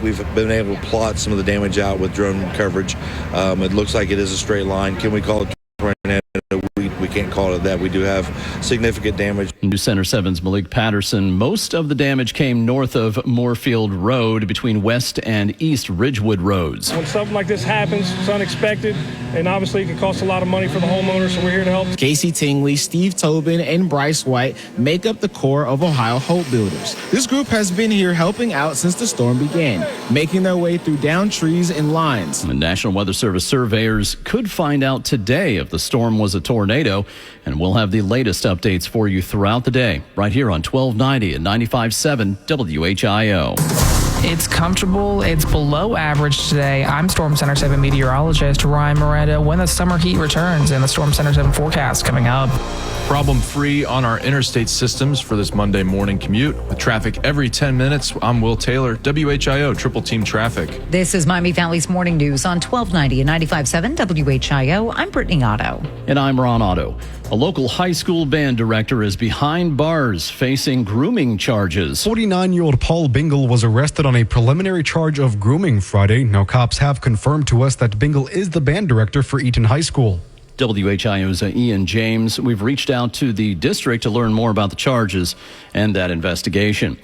we've been able to plot some of the damage out with drone coverage. It looks like it is a straight line. Can we call it tornado? We can't call it that. We do have significant damage. News Center 7's Malik Patterson. Most of the damage came north of Moorfield Road between West and East Ridgewood Roads. When something like this happens, it's unexpected, and obviously it can cost a lot of money for the homeowner, so we're here to help. Casey Tingley, Steve Tobin, and Bryce White make up the core of Ohio Hope Builders. This group has been here helping out since the storm began, making their way through downed trees and lines. The National Weather Service surveyors could find out today if the storm was a tornado, and we'll have the latest updates for you throughout the day, right here on 1290 and 95.7 WHIO. It's comfortable. It's below average today. I'm Storm Center 7 meteorologist Ryan Moretta. When the summer heat returns and the Storm Center 7 forecast coming up. Problem-free on our interstate systems for this Monday morning commute. With traffic every 10 minutes, I'm Will Taylor, WHIO Triple Team Traffic. This is Miami Valley's Morning News on 1290 and 95.7 WHIO. I'm Brittany Otto. And I'm Ron Otto. A local high school band director is behind bars facing grooming charges. 49-year-old Paul Bingle was arrested on a preliminary charge of grooming Friday. Now cops have confirmed to us that Bingle is the band director for Eaton High School. WHIO's Ian James. We've reached out to the district to learn more about the charges and that investigation.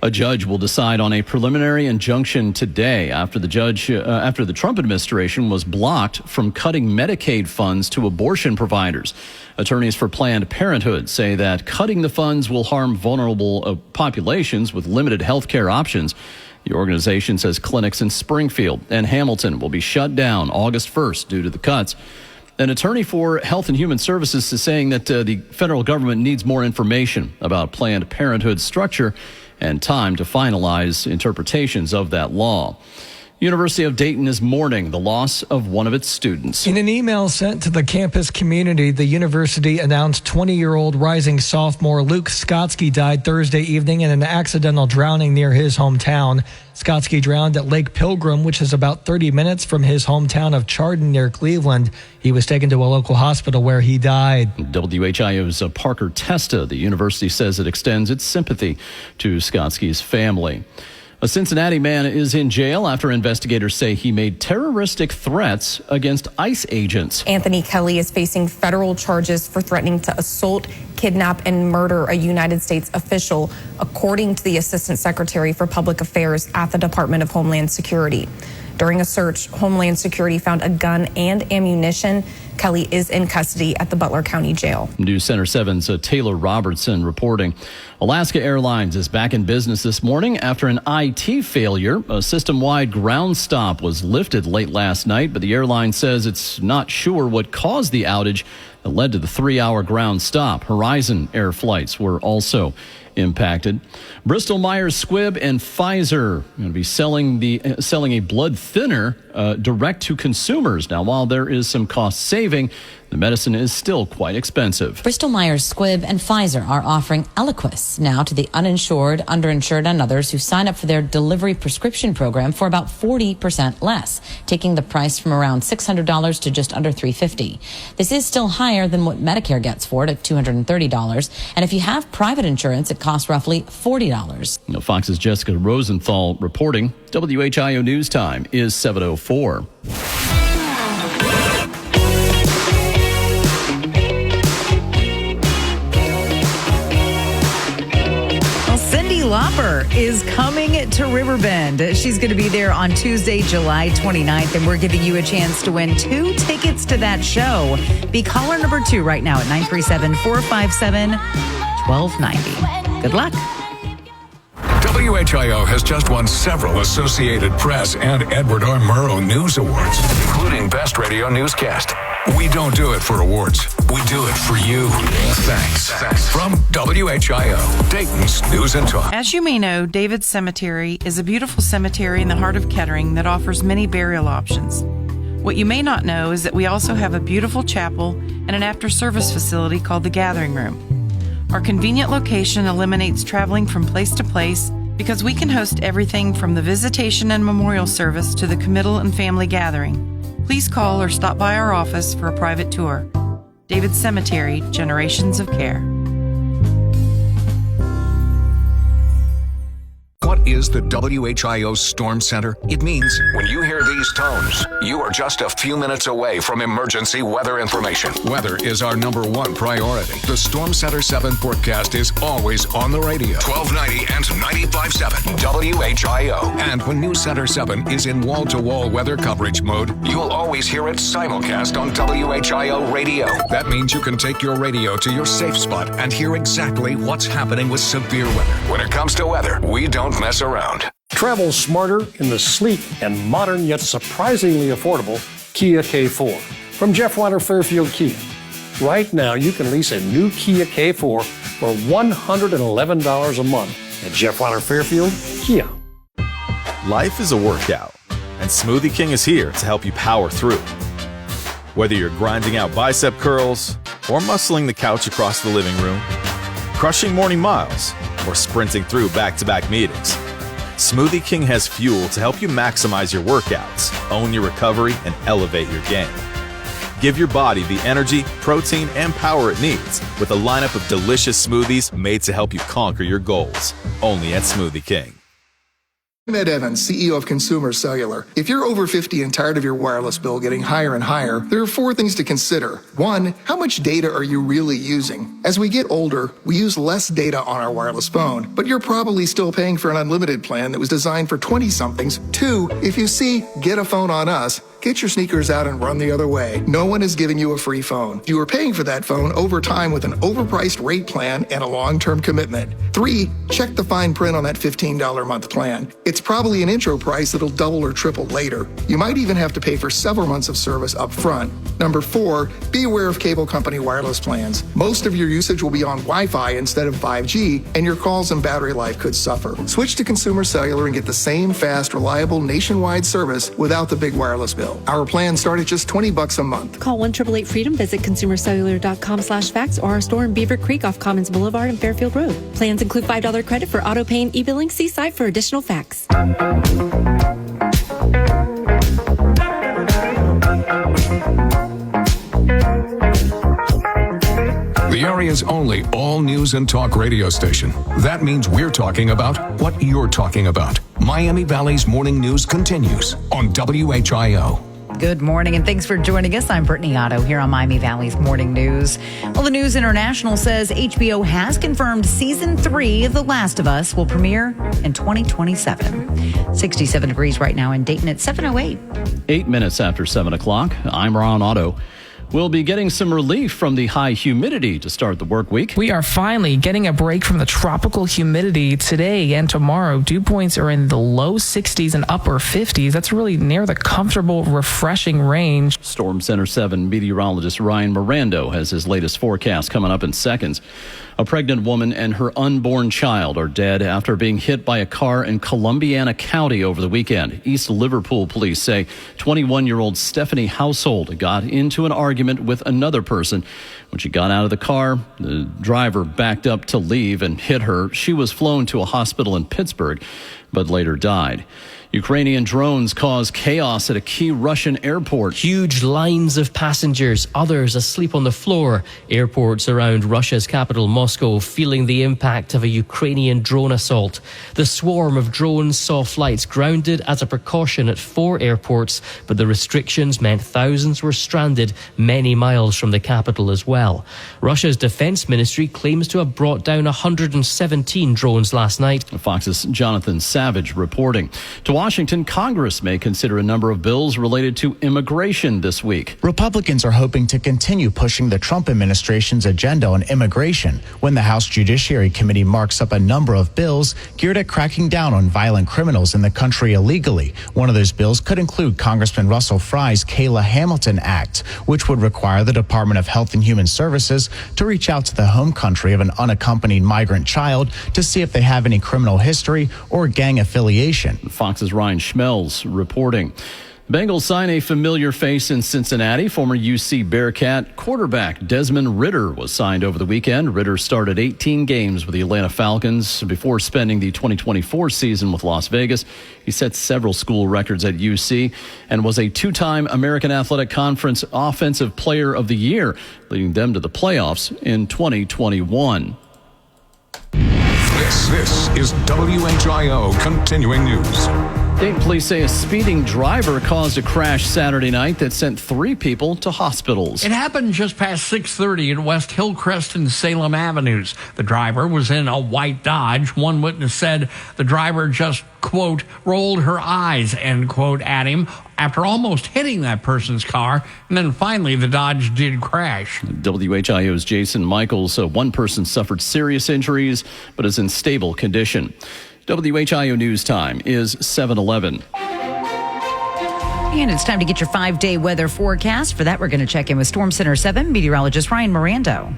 A judge will decide on a preliminary injunction today after the Trump administration was blocked from cutting Medicaid funds to abortion providers. Attorneys for Planned Parenthood say that cutting the funds will harm vulnerable populations with limited health care options. The organization says clinics in Springfield and Hamilton will be shut down August 1st due to the cuts. An attorney for Health and Human Services is saying that the federal government needs more information about Planned Parenthood's structure and time to finalize interpretations of that law. University of Dayton is mourning the loss of one of its students. In an email sent to the campus community, the university announced 20-year-old rising sophomore Luke Skotsky died Thursday evening in an accidental drowning near his hometown. Skotsky drowned at Lake Pilgrim, which is about 30 minutes from his hometown of Chardon near Cleveland. He was taken to a local hospital where he died. WHIO's Parker Testa, the university says it extends its sympathy to Skotsky's family. A Cincinnati man is in jail after investigators say he made terroristic threats against ICE agents. Anthony Kelly is facing federal charges for threatening to assault, kidnap, and murder a United States official, according to the Assistant Secretary for Public Affairs at the Department of Homeland Security. During a search, Homeland Security found a gun and ammunition. Kelly is in custody at the Butler County Jail. News Center 7's Taylor Robertson reporting. Alaska Airlines is back in business this morning after an IT failure. A system-wide ground stop was lifted late last night, but the airline says it's not sure what caused the outage that led to the 3-hour ground stop. Horizon Air flights were also impacted. Bristol Myers Squibb and Pfizer are going to be selling a blood thinner direct to consumers. Now, while there is some cost saving, the medicine is still quite expensive. Bristol Myers Squibb and Pfizer are offering Eliquis now to the uninsured, underinsured, and others who sign up for their delivery prescription program for about 40% less, taking the price from around $600 to just under $350. This is still higher than what Medicare gets for it at $230. And if you have private insurance, it costs roughly $40. Fox's Jessica Rosenthal reporting. WHIO News Time is 7:04. Lauper is coming to Riverbend. She's going to be there on Tuesday, July 29th, and we're giving you a chance to win 2 tickets to that show. Be caller number 2 right now at 937-457-1290. Good luck. WHIO has just won several Associated Press and Edward R. Murrow News Awards, including Best Radio Newscast. We don't do it for awards. We do it for you. Thanks. From WHIO, Dayton's News and Talk. As you may know, David's Cemetery is a beautiful cemetery in the heart of Kettering that offers many burial options. What you may not know is that we also have a beautiful chapel and an after-service facility called the Gathering Room. Our convenient location eliminates traveling from place to place because we can host everything from the visitation and memorial service to the committal and family gathering. Please call or stop by our office for a private tour. David's Cemetery, Generations of Care. Want is the WHIO Storm Center, it means when you hear these tones, you are just a few minutes away from emergency weather information. Weather is our number one priority. The Storm Center 7 forecast is always on the radio. 1290 and 95.7 WHIO. And when News Center 7 is in wall-to-wall weather coverage mode, you'll always hear it simulcast on WHIO radio. That means you can take your radio to your safe spot and hear exactly what's happening with severe weather. When it comes to weather, we don't mess around. Travel smarter in the sleek and modern yet surprisingly affordable Kia K4 from Jeff Weiler Fairfield Kia. Right now, you can lease a new Kia K4 for $111 a month at Jeff Weiler Fairfield Kia. Life is a workout, and Smoothie King is here to help you power through. Whether you're grinding out bicep curls or muscling the couch across the living room, crushing morning miles, or sprinting through back-to-back meetings, Smoothie King has fuel to help you maximize your workouts, own your recovery, and elevate your game. Give your body the energy, protein, and power it needs with a lineup of delicious smoothies made to help you conquer your goals. Only at Smoothie King. I'm Ed Evans, CEO of Consumer Cellular. If you're over 50 and tired of your wireless bill getting higher and higher, there are 4 things to consider. 1, how much data are you really using? As we get older, we use less data on our wireless phone, but you're probably still paying for an unlimited plan that was designed for 20-somethings. 2, if you see Get a Phone on Us, get your sneakers out and run the other way. No one is giving you a free phone. You are paying for that phone over time with an overpriced rate plan and a long-term commitment. 3, check the fine print on that $15 a month plan. It's probably an intro price that'll double or triple later. You might even have to pay for several months of service up front. Number 4, be aware of cable company wireless plans. Most of your usage will be on Wi-Fi instead of 5G, and your calls and battery life could suffer. Switch to Consumer Cellular and get the same fast, reliable, nationwide service without the big wireless bill. Our plans start at just $20 a month. Call 1-888-FREEDOM, visit consumercellular.com/fax or our store in Beaver Creek off Commons Boulevard and Fairfield Road. Plans include $5 credit for auto pay and e-billing. See site for additional facts. The area's only all-news and talk radio station. That means we're talking about what you're talking about. Miami Valley's morning news continues on WHIO. Good morning, and thanks for joining us. I'm Brittany Otto here on Miami Valley's Morning News. Well, the News International says HBO has confirmed Season 3 of The Last of Us will premiere in 2027. 67 degrees right now in Dayton at 7:08. 8 minutes after 7 o'clock. I'm Ron Otto. We'll be getting some relief from the high humidity to start the work week. We are finally getting a break from the tropical humidity today and tomorrow. Dew points are in the low 60s and upper 50s. That's really near the comfortable, refreshing range. Storm Center 7 meteorologist Ryan Mirando has his latest forecast coming up in seconds. A pregnant woman and her unborn child are dead after being hit by a car in Columbiana County over the weekend. East Liverpool police say 21-year-old Stephanie Household got into an argument with another person. When she got out of the car, the driver backed up to leave and hit her. She was flown to a hospital in Pittsburgh, but later died. Ukrainian drones caused chaos at a key Russian airport. Huge lines of passengers, others asleep on the floor. Airports around Russia's capital, Moscow, feeling the impact of a Ukrainian drone assault. The swarm of drones saw flights grounded as a precaution at 4 airports, but the restrictions meant thousands were stranded many miles from the capital as well. Russia's defense ministry claims to have brought down 117 drones last night. Fox's Jonathan Savage reporting. To Washington, Congress may consider a number of bills related to immigration this week. Republicans are hoping to continue pushing the Trump administration's agenda on immigration when the House Judiciary Committee marks up a number of bills geared at cracking down on violent criminals in the country illegally. One of those bills could include Congressman Russell Fry's Kayla Hamilton Act, which would require the Department of Health and Human Services to reach out to the home country of an unaccompanied migrant child to see if they have any criminal history or gang affiliation. Fox's Ryan Schmelz reporting. Bengals sign a familiar face in Cincinnati. Former UC Bearcat quarterback Desmond Ridder was signed over the weekend. Ridder started 18 games with the Atlanta Falcons before spending the 2024 season with Las Vegas. He set several school records at UC and was a 2-time American Athletic Conference Offensive Player of the Year, leading them to the playoffs in 2021. This is WHIO Continuing News. Dayton police say a speeding driver caused a crash Saturday night that sent 3 people to hospitals. It happened just past 6:30 at West Hillcrest and Salem Avenues. The driver was in a white Dodge. One witness said the driver just, quote, rolled her eyes, end quote, at him after almost hitting that person's car. And then finally, the Dodge did crash. WHIO's Jason Michaels. One person suffered serious injuries but is in stable condition. WHIO News Time is 7:11. And it's time to get your 5-day weather forecast. For that, we're going to check in with Storm Center 7 meteorologist Ryan Mirando.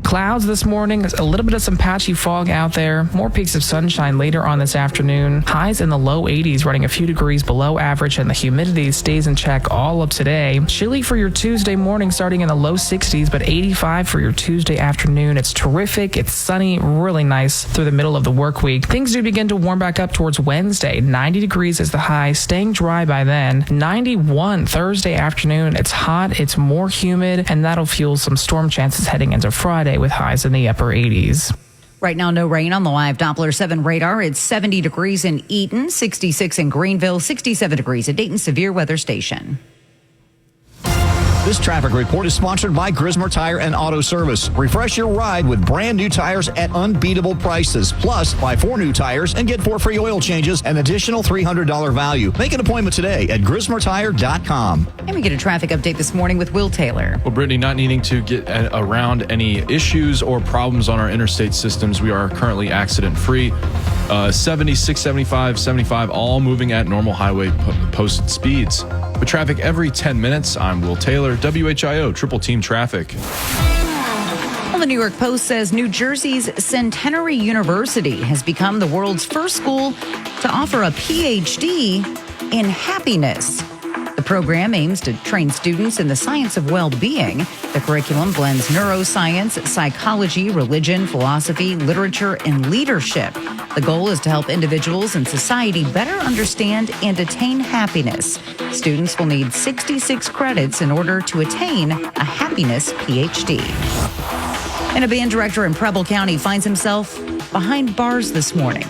Clouds this morning, a little bit of some patchy fog out there. More peaks of sunshine later on this afternoon. Highs in the low 80s, running a few degrees below average, and the humidity stays in check all up today. Chilly for your Tuesday morning, starting in the low 60s, but 85 for your Tuesday afternoon. It's terrific. It's sunny, really nice through the middle of the work week. Things do begin to warm back up towards Wednesday. 90 degrees is the high, staying dry by then. 91 Thursday afternoon. It's hot, it's more humid, and that'll fuel some storm chances heading into Friday, with highs in the upper 80s. Right now, no rain on the live Doppler 7 radar. It's 70 degrees in Eaton, 66 in Greenville, 67 degrees at Dayton Severe Weather Station. This traffic report is sponsored by Grismer Tire and Auto Service. Refresh your ride with brand new tires at unbeatable prices. Plus, buy 4 new tires and get 4 free oil changes, an additional $300 value. Make an appointment today at GrismerTire.com. And we get a traffic update this morning with Will Taylor. Well, Brittany, not needing to get around any issues or problems on our interstate systems, we are currently accident-free. 76, 75, 75, all moving at normal highway posted speeds. With traffic every 10 minutes, I'm Will Taylor, WHIO Triple Team Traffic. Well, the New York Post says New Jersey's Centenary University has become the world's first school to offer a PhD in happiness. The program aims to train students in the science of well-being. The curriculum blends neuroscience, psychology, religion, philosophy, literature, and leadership. The goal is to help individuals and society better understand and attain happiness. Students will need 66 credits in order to attain a happiness PhD. And a band director in Preble County finds himself behind bars this morning.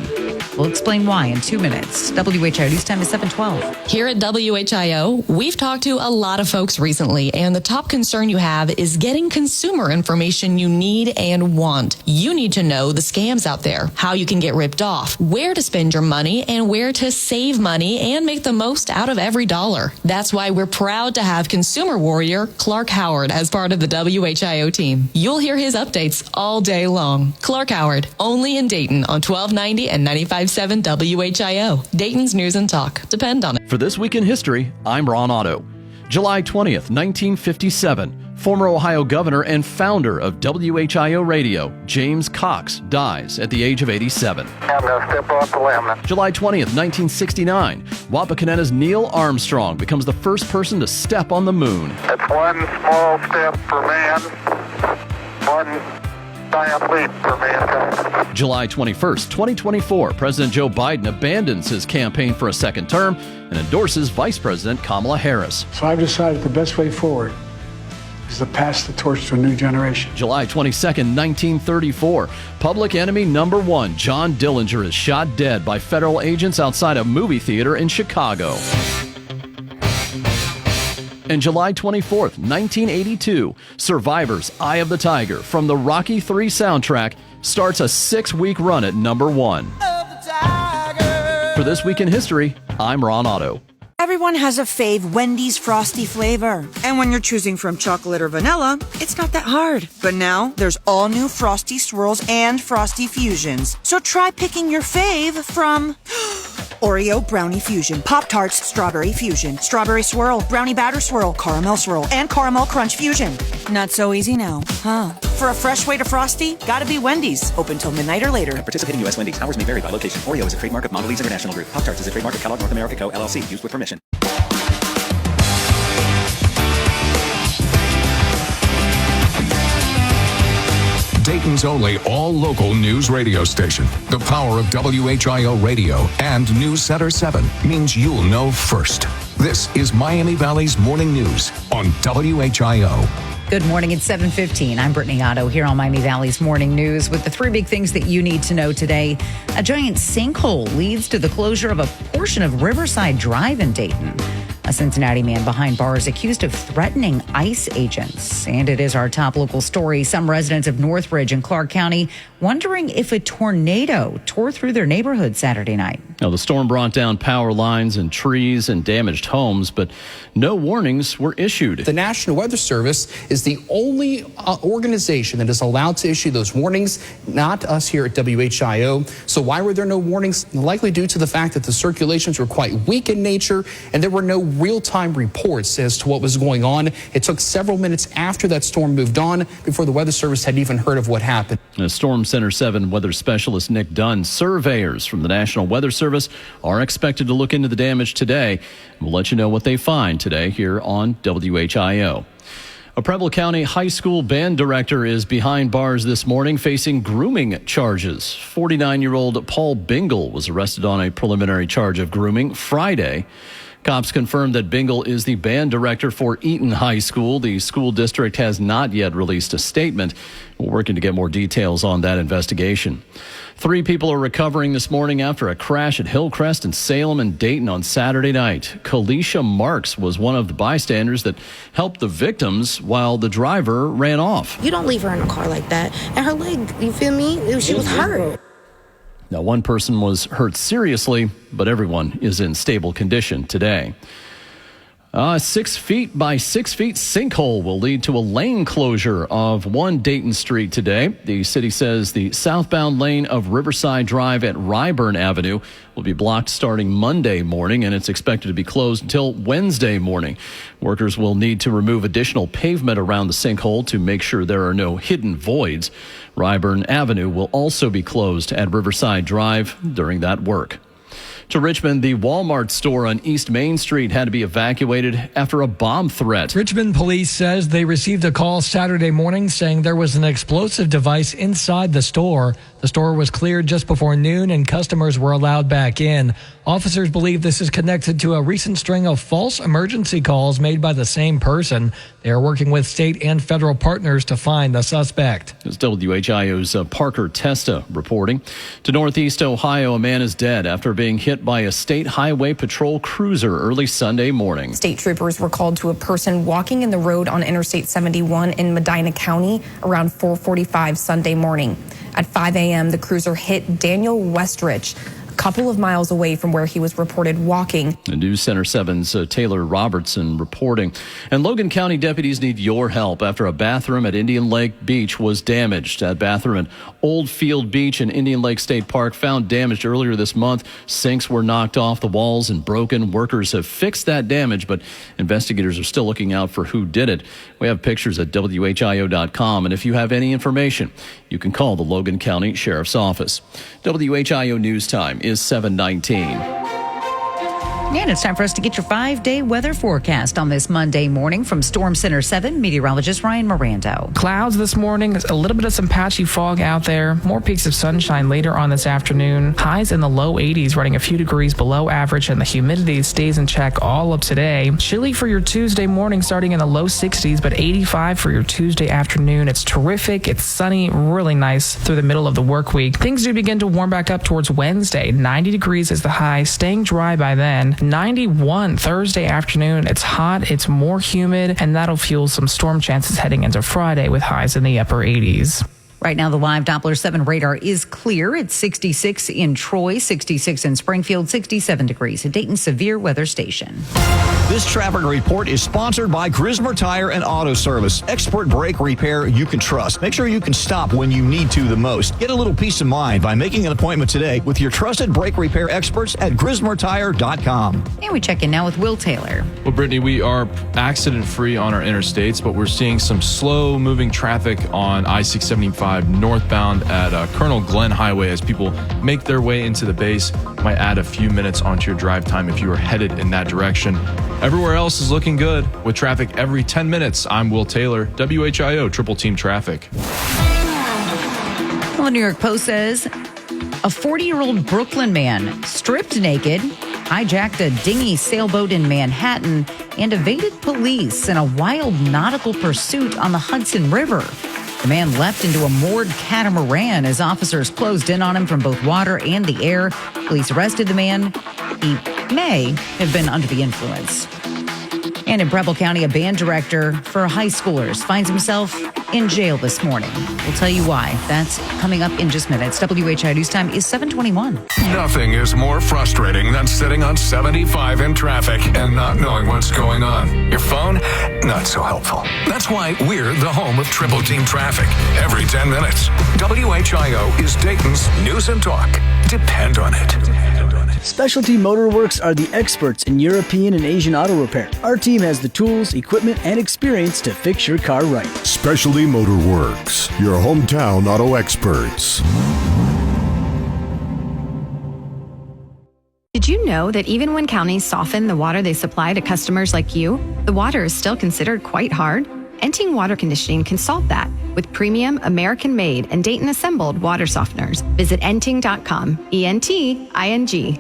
We'll explain why in 2 minutes. WHIO News Time is 7:12. Here at WHIO, we've talked to a lot of folks recently, and the top concern you have is getting consumer information you need and want. You need to know the scams out there, how you can get ripped off, where to spend your money, and where to save money and make the most out of every dollar. That's why we're proud to have consumer warrior Clark Howard as part of the WHIO team. You'll hear his updates all day long. Clark Howard, only in Dayton on 1290 and 95.7 WHIO. Dayton's News and Talk. Depend on it. For This Week in History, I'm Ron Otto. July 20th, 1957, former Ohio governor and founder of WHIO Radio, James Cox, dies at the age of 87. I'm going to step off the limb. July 20th, 1969, Wapakoneta's Neil Armstrong becomes the first person to step on the moon. It's one small step for man, one giant leap for mankind. July 21st, 2024, President Joe Biden abandons his campaign for a second term and endorses Vice President Kamala Harris. So I've decided the best way forward is to pass the torch to a new generation. July 22nd, 1934, Public Enemy #1, John Dillinger, is shot dead by federal agents outside a movie theater in Chicago. And July 24th, 1982, Survivor's Eye of the Tiger from the Rocky III soundtrack starts a 6-week run at #1. For This Week in History, I'm Ron Otto. Everyone has a fave Wendy's Frosty flavor. And when you're choosing from chocolate or vanilla, it's not that hard. But now, there's all new Frosty Swirls and Frosty Fusions. So try picking your fave from Oreo Brownie Fusion, Pop-Tarts Strawberry Fusion, Strawberry Swirl, Brownie Batter Swirl, Caramel Swirl, and Caramel Crunch Fusion. Not so easy now, huh? For a fresh way to Frosty, gotta be Wendy's. Open till midnight or later. At participating U.S. Wendy's. Hours may vary by location. Oreo is a trademark of Mondelez International Group. Pop-Tarts is a trademark of Kellogg North America Co., LLC. Used with permission. Dayton's only all-local news radio station. The power of WHIO Radio and News Center 7 means you'll know first. This is Miami Valley's Morning News on WHIO. Good morning. It's 7:15. I'm Brittany Otto here on Miami Valley's Morning News with the three big things that you need to know today. A giant sinkhole leads to the closure of a portion of Riverside Drive in Dayton. A Cincinnati man behind bars accused of threatening ICE agents. And it is our top local story. Some residents of Northridge in Clark County wondering if a tornado tore through their neighborhood Saturday night. Now, the storm brought down power lines and trees and damaged homes, but no warnings were issued. The National Weather Service is the only organization that is allowed to issue those warnings, not us here at WHIO. So why were there no warnings? Likely due to the fact that the circulations were quite weak in nature and there were no real-time reports as to what was going on. It took several minutes after that storm moved on before the Weather Service had even heard of what happened. Storm Center 7 weather specialist Nick Dunn, surveyors from the National Weather Service are expected to look into the damage today. We'll let you know what they find today here on WHIO. A Preble County high school band director is behind bars this morning facing grooming charges. 49-year-old Paul Bingle was arrested on a preliminary charge of grooming Friday. Cops confirmed that Bingle is the band director for Eaton High School. The school district has not yet released a statement. We're working to get more details on that investigation. 3 people are recovering this morning after a crash at Hillcrest and Salem and Dayton on Saturday night. Kalisha Marks was one of the bystanders that helped the victims while the driver ran off. You don't leave her in a car like that. And her leg, you feel me? She was hurt. Now, one person was hurt seriously, but everyone is in stable condition today. A 6 feet by 6 feet sinkhole will lead to a lane closure of 1 Dayton street today. The city says the southbound lane of Riverside Drive at Ryburn Avenue will be blocked starting Monday morning, and it's expected to be closed until Wednesday morning. Workers will need to remove additional pavement around the sinkhole to make sure there are no hidden voids. Ryburn Avenue will also be closed at Riverside Drive during that work. To Richmond, the Walmart store on East Main Street had to be evacuated after a bomb threat. Richmond police says they received a call Saturday morning saying there was an explosive device inside the store. The store was cleared just before noon and customers were allowed back in. Officers believe this is connected to a recent string of false emergency calls made by the same person. They are working with state and federal partners to find the suspect. It's WHIO's Parker Testa reporting. To Northeast Ohio, a man is dead after being hit by a state highway patrol cruiser early Sunday morning. State troopers were called to a person walking in the road on Interstate 71 in Medina County around 4:45 Sunday morning. At 5 a.m., the cruiser hit Daniel Westrich a couple of miles away from where he was reported walking. The News Center 7's Taylor Robertson reporting. And Logan County deputies need your help after a bathroom at Indian Lake Beach was damaged. That bathroom at Old Field Beach in Indian Lake State Park found damaged earlier this month. Sinks were knocked off the walls and broken. Workers have fixed that damage, but investigators are still looking out for who did it. We have pictures at WHIO.com, and if you have any information, you can call the Logan County Sheriff's Office. WHIO News Time is 7:19. And it's time for us to get your 5-day weather forecast on this Monday morning from Storm Center 7 meteorologist Ryan Mirando. Clouds this morning, a little bit of some patchy fog out there. More peaks of sunshine later on this afternoon. Highs in the low 80s, running a few degrees below average, and the humidity stays in check all of today. Chilly for your Tuesday morning, starting in the low 60s, but 85 for your Tuesday afternoon. It's terrific. It's sunny, really nice through the middle of the work week. Things do begin to warm back up towards Wednesday. 90 degrees is the high, staying dry by then. 91 Thursday afternoon. It's hot, it's more humid, and that'll fuel some storm chances heading into Friday with highs in the upper 80s. Right now, the live Doppler 7 radar is clear. It's 66 in Troy, 66 in Springfield, 67 degrees at Dayton Severe Weather Station. This traffic report is sponsored by Grismer Tire and Auto Service. Expert brake repair you can trust. Make sure you can stop when you need to the most. Get a little peace of mind by making an appointment today with your trusted brake repair experts at GrismerTire.com. And we check in now with Will Taylor. Well, Brittany, we are accident-free on our interstates, but we're seeing some slow-moving traffic on I-675 northbound at Colonel Glenn Highway as people make their way into the base. Might add a few minutes onto your drive time if you are headed in that direction. Everywhere else is looking good with traffic every 10 minutes. I'm Will Taylor, WHIO Triple Team Traffic. Well, the New York Post says a 40-year-old Brooklyn man stripped naked hijacked a dinghy sailboat in Manhattan, and evaded police in a wild nautical pursuit on the Hudson River. The man leapt into a moored catamaran as officers closed in on him from both water and the air. Police arrested the man. He may have been under the influence. And in Preble County, a band director for high schoolers finds himself in jail this morning. We'll tell you why. That's coming up in just minutes. WHI News Time is 7:21. Nothing is more frustrating than sitting on 75 in traffic and not knowing what's going on. Your phone, not so helpful. That's why we're the home of Triple Team Traffic. Every 10 minutes, WHIO is Dayton's News and Talk. Depend on it. Specialty Motor Works are the experts in European and Asian auto repair. Our team has the tools, equipment, and experience to fix your car right. Specialty Motor Works, your hometown auto experts. Did you know that even when counties soften the water they supply to customers like you, the water is still considered quite hard? Enting Water Conditioning can solve that with premium American-made and Dayton-assembled water softeners. Visit enting.com, ENTING.com.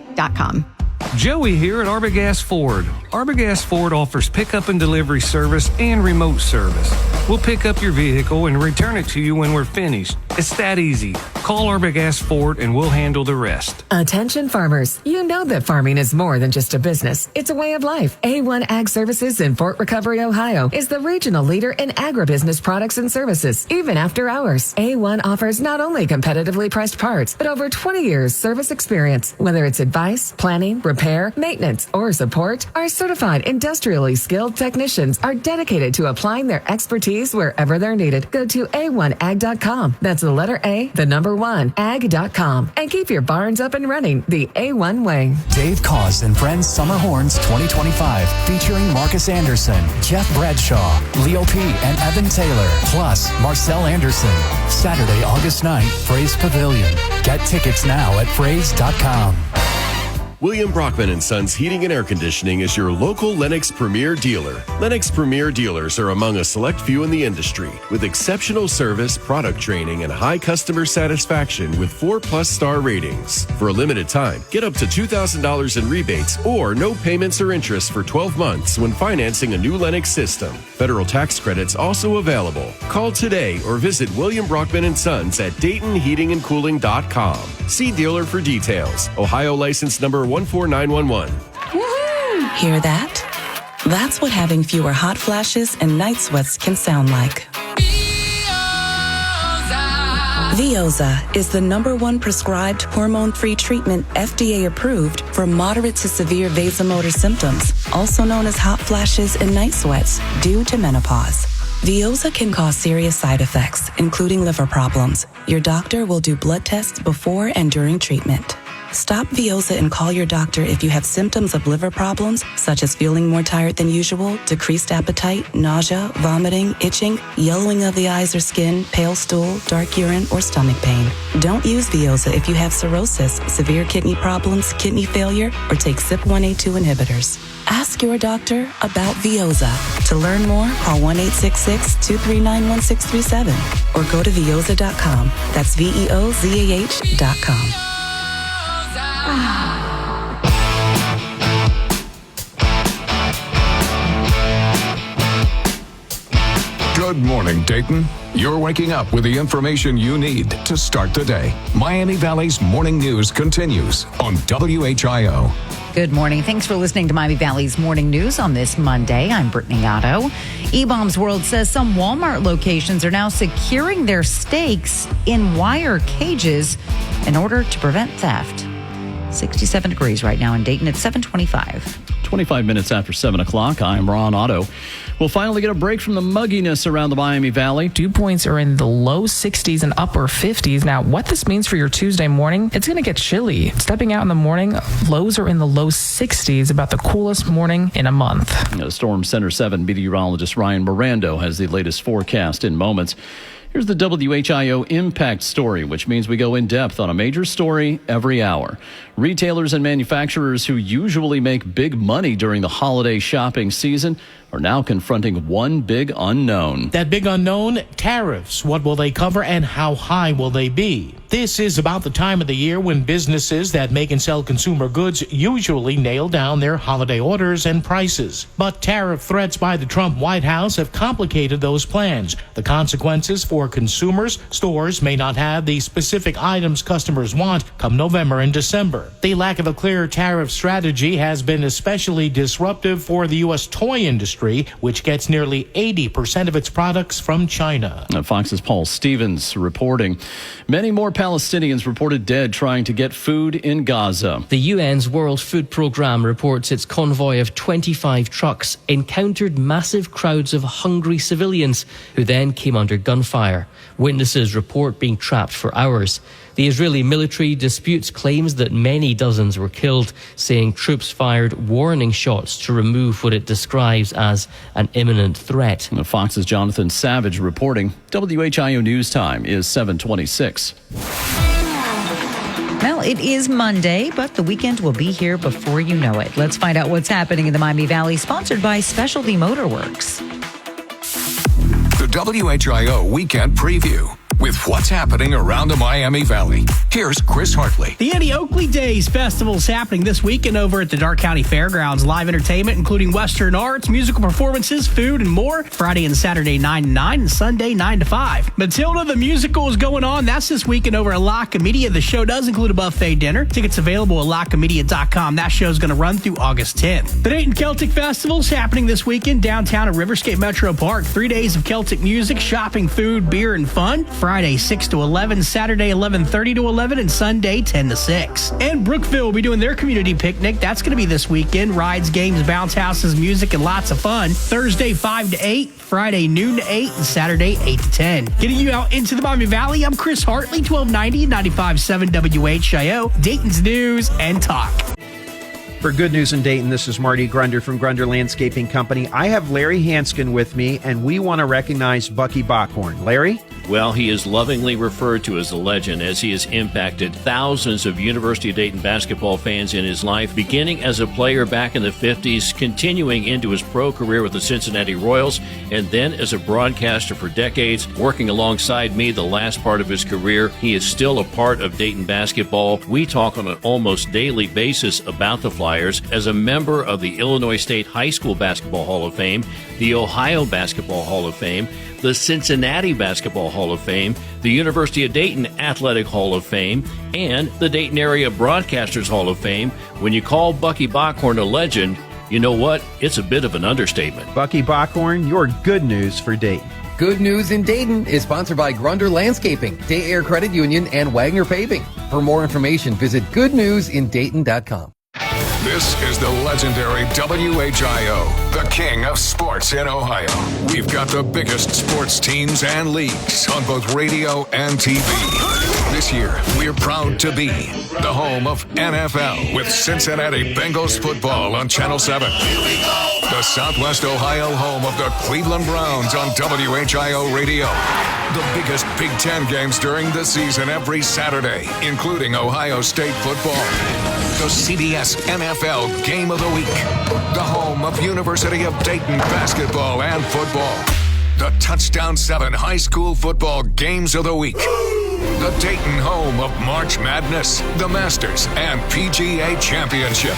Joey here at Arbogast Ford. Arbogast Ford offers pickup and delivery service and remote service. We'll pick up your vehicle and return it to you when we're finished. It's that easy. Call Arbogast Ford and we'll handle the rest. Attention farmers. You know that farming is more than just a business. It's a way of life. A1 Ag Services in Fort Recovery, Ohio is the regional leader in agribusiness products and services, even after hours. A1 offers not only competitively priced parts, but over 20 years service experience. Whether it's advice, planning, repair, maintenance, or support, our certified industrially skilled technicians are dedicated to applying their expertise wherever they're needed. Go to a1ag.com. That's the letter A, the number 1, ag.com. And keep your barns up and running the A1 way. Dave Cause and Friends Summer Horns 2025, featuring Marcus Anderson, Jeff Bradshaw, Leo P. and Evan Taylor, plus Marcel Anderson. Saturday, August 9th, Fraze Pavilion. Get tickets now at fraze.com. William Brockman & Sons Heating and Air Conditioning is your local Lennox Premier dealer. Lennox Premier dealers are among a select few in the industry with exceptional service, product training, and high customer satisfaction with 4+ star ratings. For a limited time, get up to $2,000 in rebates or no payments or interest for 12 months when financing a new Lennox system. Federal tax credits also available. Call today or visit William Brockman & Sons at DaytonHeatingandCooling.com. See dealer for details. Ohio license number 14911. Woohoo! Hear that? That's what having fewer hot flashes and night sweats can sound like. Vioza is the #1 prescribed hormone-free treatment FDA approved for moderate to severe vasomotor symptoms, also known as hot flashes and night sweats due to menopause. Vioza can cause serious side effects, including liver problems. Your doctor will do blood tests before and during treatment. Stop Vioza and call your doctor if you have symptoms of liver problems, such as feeling more tired than usual, decreased appetite, nausea, vomiting, itching, yellowing of the eyes or skin, pale stool, dark urine, or stomach pain. Don't use Vioza if you have cirrhosis, severe kidney problems, kidney failure, or take CYP1A2 inhibitors. Ask your doctor about Vioza. To learn more, call 1-866-239-1637 or go to Vioza.com. That's VEOZAH.com. Good morning, Dayton. You're waking up with the information you need to start the day. Miami Valley's morning news continues on WHIO. Good morning. Thanks for listening to Miami Valley's Morning News on this Monday. I'm Brittany Otto. E-Bombs World says some Walmart locations are now securing their steaks in wire cages in order to prevent theft. 67 degrees right now in Dayton at 7:25. 25 minutes after 7 o'clock, I'm Ron Otto. We'll finally get a break from the mugginess around the Miami Valley. Dew points are in the low 60s and upper 50s. Now, what this means for your Tuesday morning, it's going to get chilly. Stepping out in the morning, lows are in the low 60s, about the coolest morning in a month. Storm Center 7 meteorologist Ryan Mirando has the latest forecast in moments. Here's the WHIO Impact Story, which means we go in depth on a major story every hour. Retailers and manufacturers who usually make big money during the holiday shopping season are now confronting one big unknown. That big unknown, tariffs. What will they cover and how high will they be? This is about the time of the year when businesses that make and sell consumer goods usually nail down their holiday orders and prices. But tariff threats by the Trump White House have complicated those plans. The consequences for consumers: stores may not have the specific items customers want come November and December. The lack of a clear tariff strategy has been especially disruptive for the U.S. toy industry, which gets nearly 80% of its products from China. Fox's Paul Stevens reporting. Many more Palestinians reported dead trying to get food in Gaza. The UN's World Food Programme reports its convoy of 25 trucks encountered massive crowds of hungry civilians who then came under gunfire. Witnesses report being trapped for hours. The Israeli military disputes claims that many dozens were killed, saying troops fired warning shots to remove what it describes as an imminent threat. Fox's Jonathan Savage reporting. WHIO News Time is 7:26. Well, it is Monday, but the weekend will be here before you know it. Let's find out what's happening in the Miami Valley, sponsored by Specialty Motorworks. The WHIO Weekend Preview with what's happening around the Miami Valley. Here's Chris Hartley. The Eddie Oakley Days Festival is happening this weekend over at the Dark County Fairgrounds. Live entertainment, including Western arts, musical performances, food, and more. Friday and Saturday, 9 to 9, and Sunday, 9 to 5. Matilda the Musical is going on. That's this weekend over at La Comedia. The show does include a buffet dinner. Tickets available at lacomedia.com. That show is going to run through August 10th. The Dayton Celtic Festival is happening this weekend downtown at Riverscape Metro Park. 3 days of Celtic music, shopping, food, beer, and fun. Friday, 6 to 11, Saturday, 11:30 to 11, and Sunday, 10 to 6. And Brookville will be doing their community picnic. That's going to be this weekend. Rides, games, bounce houses, music, and lots of fun. Thursday, 5 to 8, Friday, noon to 8, and Saturday, 8 to 10. Getting you out into the Miami Valley, I'm Chris Hartley, 1290, 95.7 WHIO, Dayton's News and Talk. For Good News in Dayton, this is Marty Grunder from Grunder Landscaping Company. I have Larry Hanskin with me, and we want to recognize Bucky Bockhorn. Larry? Well, he is lovingly referred to as a legend, as he has impacted thousands of University of Dayton basketball fans in his life, beginning as a player back in the 50s, continuing into his pro career with the Cincinnati Royals, and then as a broadcaster for decades, working alongside me the last part of his career. He is still a part of Dayton basketball. We talk on an almost daily basis about the Flyers. As a member of the Illinois State High School Basketball Hall of Fame, the Ohio Basketball Hall of Fame, the Cincinnati Basketball Hall of Fame, the University of Dayton Athletic Hall of Fame, and the Dayton Area Broadcasters Hall of Fame. When you call Bucky Bockhorn a legend, you know what? It's a bit of an understatement. Bucky Bockhorn, your good news for Dayton. Good News in Dayton is sponsored by Grunder Landscaping, Day Air Credit Union, and Wagner Paving. For more information, visit goodnewsindayton.com. This is the legendary WHIO, the king of sports in Ohio. We've got the biggest sports teams and leagues on both radio and TV. This year, we're proud to be the home of NFL with Cincinnati Bengals football on Channel 7. The Southwest Ohio home of the Cleveland Browns on WHIO Radio. The biggest Big Ten games during the season every Saturday, including Ohio State football. The CBS NFL Game of the Week. The home of University of Dayton basketball and football. The Touchdown 7 high school football games of the week. The Dayton home of March Madness, the Masters, and PGA Championship.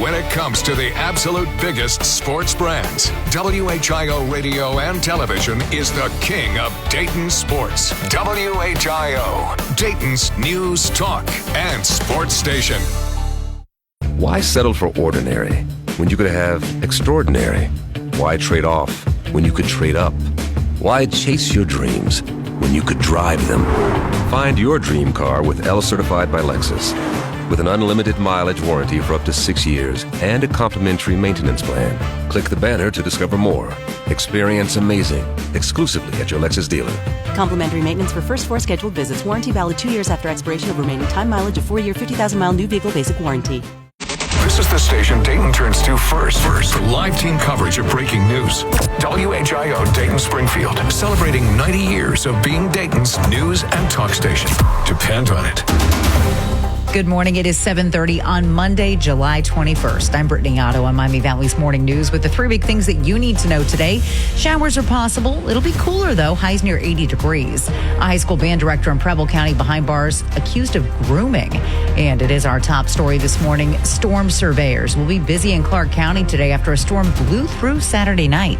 When it comes to the absolute biggest sports brands, WHIO Radio and Television is the king of Dayton sports. WHIO, Dayton's news, talk, and sports station. Why settle for ordinary when you could have extraordinary? Why trade off when you could trade up? Why chase your dreams when you could drive them? Find your dream car with L Certified by Lexus. With an unlimited mileage warranty for up to 6 years and a complimentary maintenance plan. Click the banner to discover more. Experience amazing exclusively at your Lexus dealer. Complimentary maintenance for first 4 scheduled visits. Warranty valid 2 years after expiration of remaining time mileage of 4-year 50,000-mile new vehicle basic warranty. This is the station Dayton turns to first for live team coverage of breaking news. WHIO Dayton Springfield, celebrating 90 years of being Dayton's news and talk station. Depend on it. Good morning. It is 7:30 on Monday, July 21st. I'm Brittany Otto on Miami Valley's Morning News with the three big things that you need to know today. Showers are possible. It'll be cooler, though. Highs near 80 degrees. A high school band director in Preble County behind bars accused of grooming. And it is our top story this morning. Storm surveyors will be busy in Clark County today after a storm blew through Saturday night.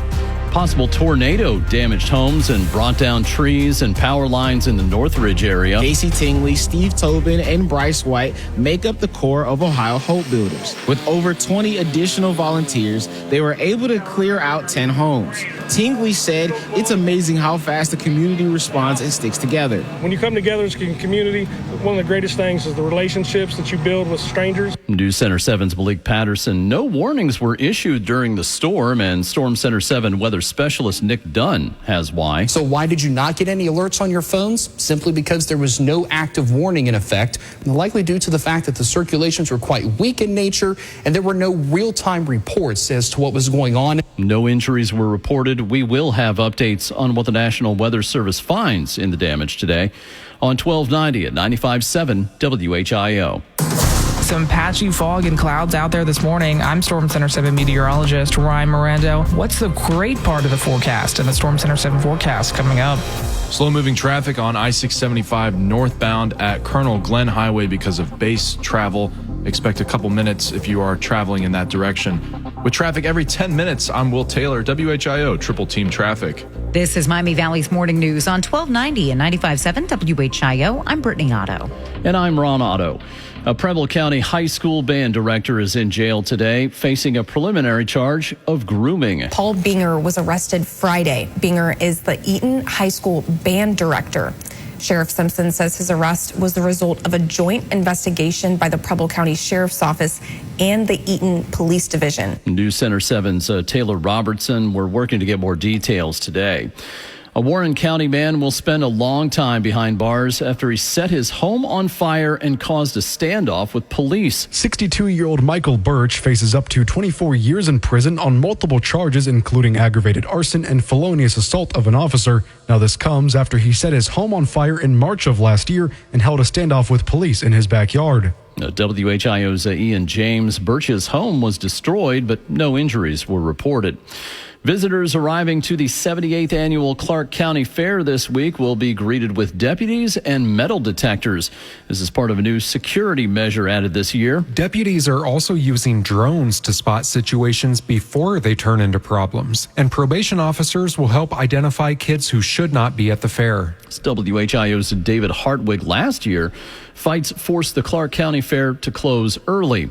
Possible tornado damaged homes and brought down trees and power lines in the Northridge area. Casey Tingley, Steve Tobin, and Bryce White make up the core of Ohio Hope Builders. With over 20 additional volunteers, they were able to clear out 10 homes. Tingley said it's amazing how fast the community responds and sticks together. When you come together as a community, one of the greatest things is the relationships that you build with strangers. News Center 7's Malik Patterson. No warnings were issued during the storm, and Storm Center 7 weather specialist Nick Dunn has why. So why did you not get any alerts on your phones? Simply because there was no active warning in effect, likely due to the fact that the circulations were quite weak in nature and there were no real-time reports as to what was going on. No injuries were reported. We will have updates on what the National Weather Service finds in the damage today on 1290 at 95.7 WHIO. Some patchy fog and clouds out there this morning. I'm Storm Center 7 meteorologist Ryan Mirando. What's the great part of the forecast and the Storm Center 7 forecast coming up? Slow-moving traffic on I-675 northbound at Colonel Glenn Highway because of base travel. Expect a couple minutes if you are traveling in that direction. With traffic every 10 minutes, I'm Will Taylor, WHIO Triple Team Traffic. This is Miami Valley's Morning News on 1290 and 95.7 WHIO. I'm Brittany Otto. And I'm Ron Otto. A Preble County high school band director is in jail today, facing a preliminary charge of grooming. Paul Binger was arrested Friday. Binger is the Eaton High School band director. Sheriff Simpson says his arrest was the result of a joint investigation by the Preble County Sheriff's Office and the Eaton Police Division. News Center 7's Taylor Robertson were working to get more details today. A Warren County man will spend a long time behind bars after he set his home on fire and caused a standoff with police. 62-year-old Michael Birch faces up to 24 years in prison on multiple charges, including aggravated arson and felonious assault of an officer. Now, this comes after he set his home on fire in March of last year and held a standoff with police in his backyard. WHIO's Ian James. Birch's home was destroyed, but no injuries were reported. Visitors arriving to the 78th annual Clark County Fair this week will be greeted with deputies and metal detectors. This is part of a new security measure added this year. Deputies are also using drones to spot situations before they turn into problems. And probation officers will help identify kids who should not be at the fair. It's WHIO's David Hartwig. Last year, fights forced the Clark County Fair to close early.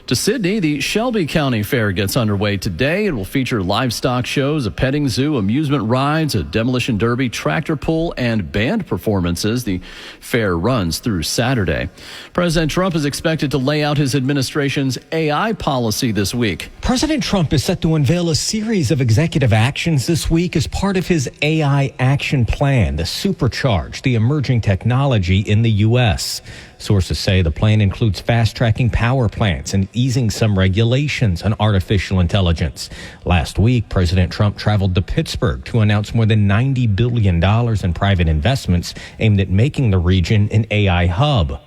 To Sydney, the Shelby County Fair gets underway today. It will feature livestock shows, a petting zoo, amusement rides, a demolition derby, tractor pull, and band performances. The fair runs through Saturday. President Trump is expected to lay out his administration's AI policy this week. President Trump is set to unveil a series of executive actions this week as part of his AI action plan to supercharge the emerging technology in the U.S. Sources say the plan includes fast-tracking power plants and easing some regulations on artificial intelligence. Last week, President Trump traveled to Pittsburgh to announce more than $90 billion in private investments aimed at making the region an AI hub.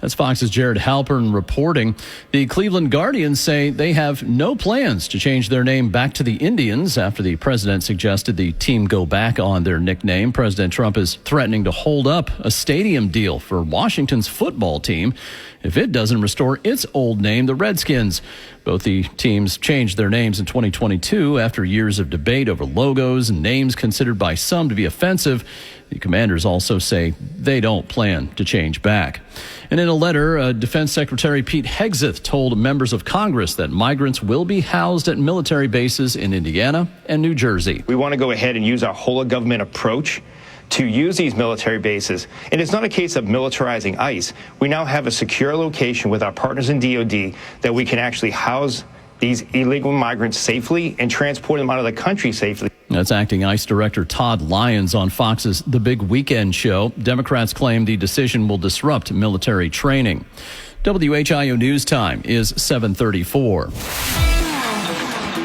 That's Fox's Jared Halpern reporting. The Cleveland Guardians say they have no plans to change their name back to the Indians after the president suggested the team go back on their nickname. President Trump is threatening to hold up a stadium deal for Washington's football team if it doesn't restore its old name, the Redskins. Both the teams changed their names in 2022 after years of debate over logos and names considered by some to be offensive. The Commanders also say they don't plan to change back. And in a letter, Defense Secretary Pete Hegseth told members of Congress that migrants will be housed at military bases in Indiana and New Jersey. We want to go ahead and use our whole of government approach to use these military bases. And it's not a case of militarizing ICE. We now have a secure location with our partners in DOD that we can actually house these illegal migrants safely and transport them out of the country safely. That's Acting ICE Director Todd Lyons on Fox's The Big Weekend Show. Democrats claim the decision will disrupt military training. WHIO News Time is 7:34.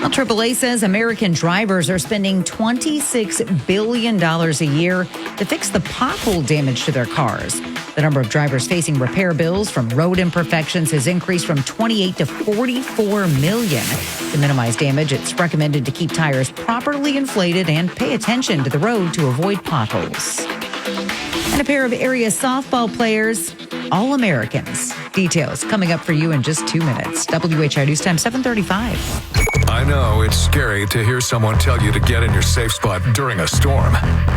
Well, AAA says American drivers are spending $26 billion a year to fix the pothole damage to their cars. The number of drivers facing repair bills from road imperfections has increased from 28 to 44 million. To minimize damage, it's recommended to keep tires properly inflated and pay attention to the road to avoid potholes. And a pair of area softball players, All-Americans. Details coming up for you in just 2 minutes. WHIO News Time, 7:35. I know it's scary to hear someone tell you to get in your safe spot during a storm.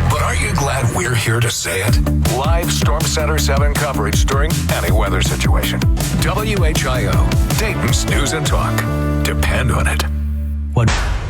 But aren't you glad we're here to say it? Live Storm Center 7 coverage during any weather situation. WHIO, Dayton's News and Talk. Depend on it.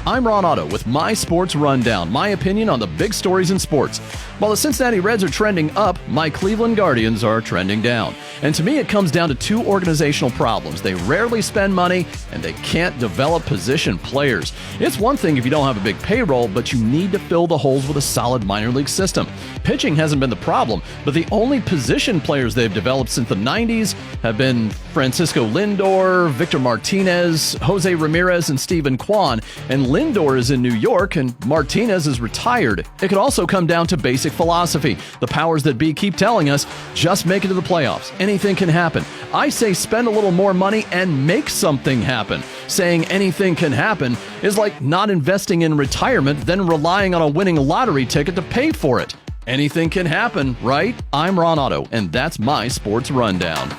I'm Ron Otto with my Sports Rundown, my opinion on the big stories in sports. While the Cincinnati Reds are trending up, my Cleveland Guardians are trending down. And to me, it comes down to two organizational problems. They rarely spend money, and they can't develop position players. It's one thing if you don't have a big payroll, but you need to fill the holes with a solid minor league system. Pitching hasn't been the problem, but the only position players they've developed since the 90s have been Francisco Lindor, Victor Martinez, Jose Ramirez, and Steven Kwan. And Lindor is in New York, and Martinez is retired. It could also come down to basic philosophy. The powers that be keep telling us, just make it to the playoffs. Anything can happen. I say spend a little more money and make something happen. Saying anything can happen is like not investing in retirement, then relying on a winning lottery ticket to pay for it. Anything can happen, right? I'm Ron Otto, and that's my Sports Rundown.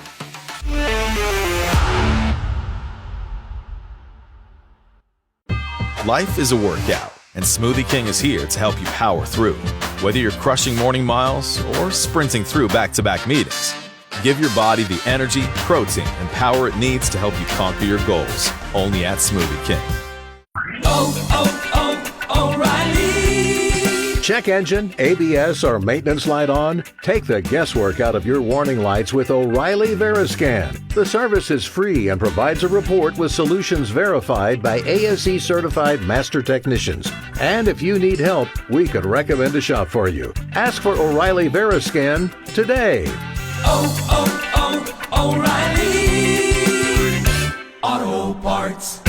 Life is a workout, and Smoothie King is here to help you power through. Whether you're crushing morning miles or sprinting through back-to-back meetings, give your body the energy, protein, and power it needs to help you conquer your goals. Only at Smoothie King. O'Reilly. Check engine, ABS, or maintenance light on? Take the guesswork out of your warning lights with O'Reilly Veriscan. The service is free and provides a report with solutions verified by ASE certified master technicians. And if you need help, we could recommend a shop for you. Ask for O'Reilly Veriscan today. O'Reilly Auto Parts.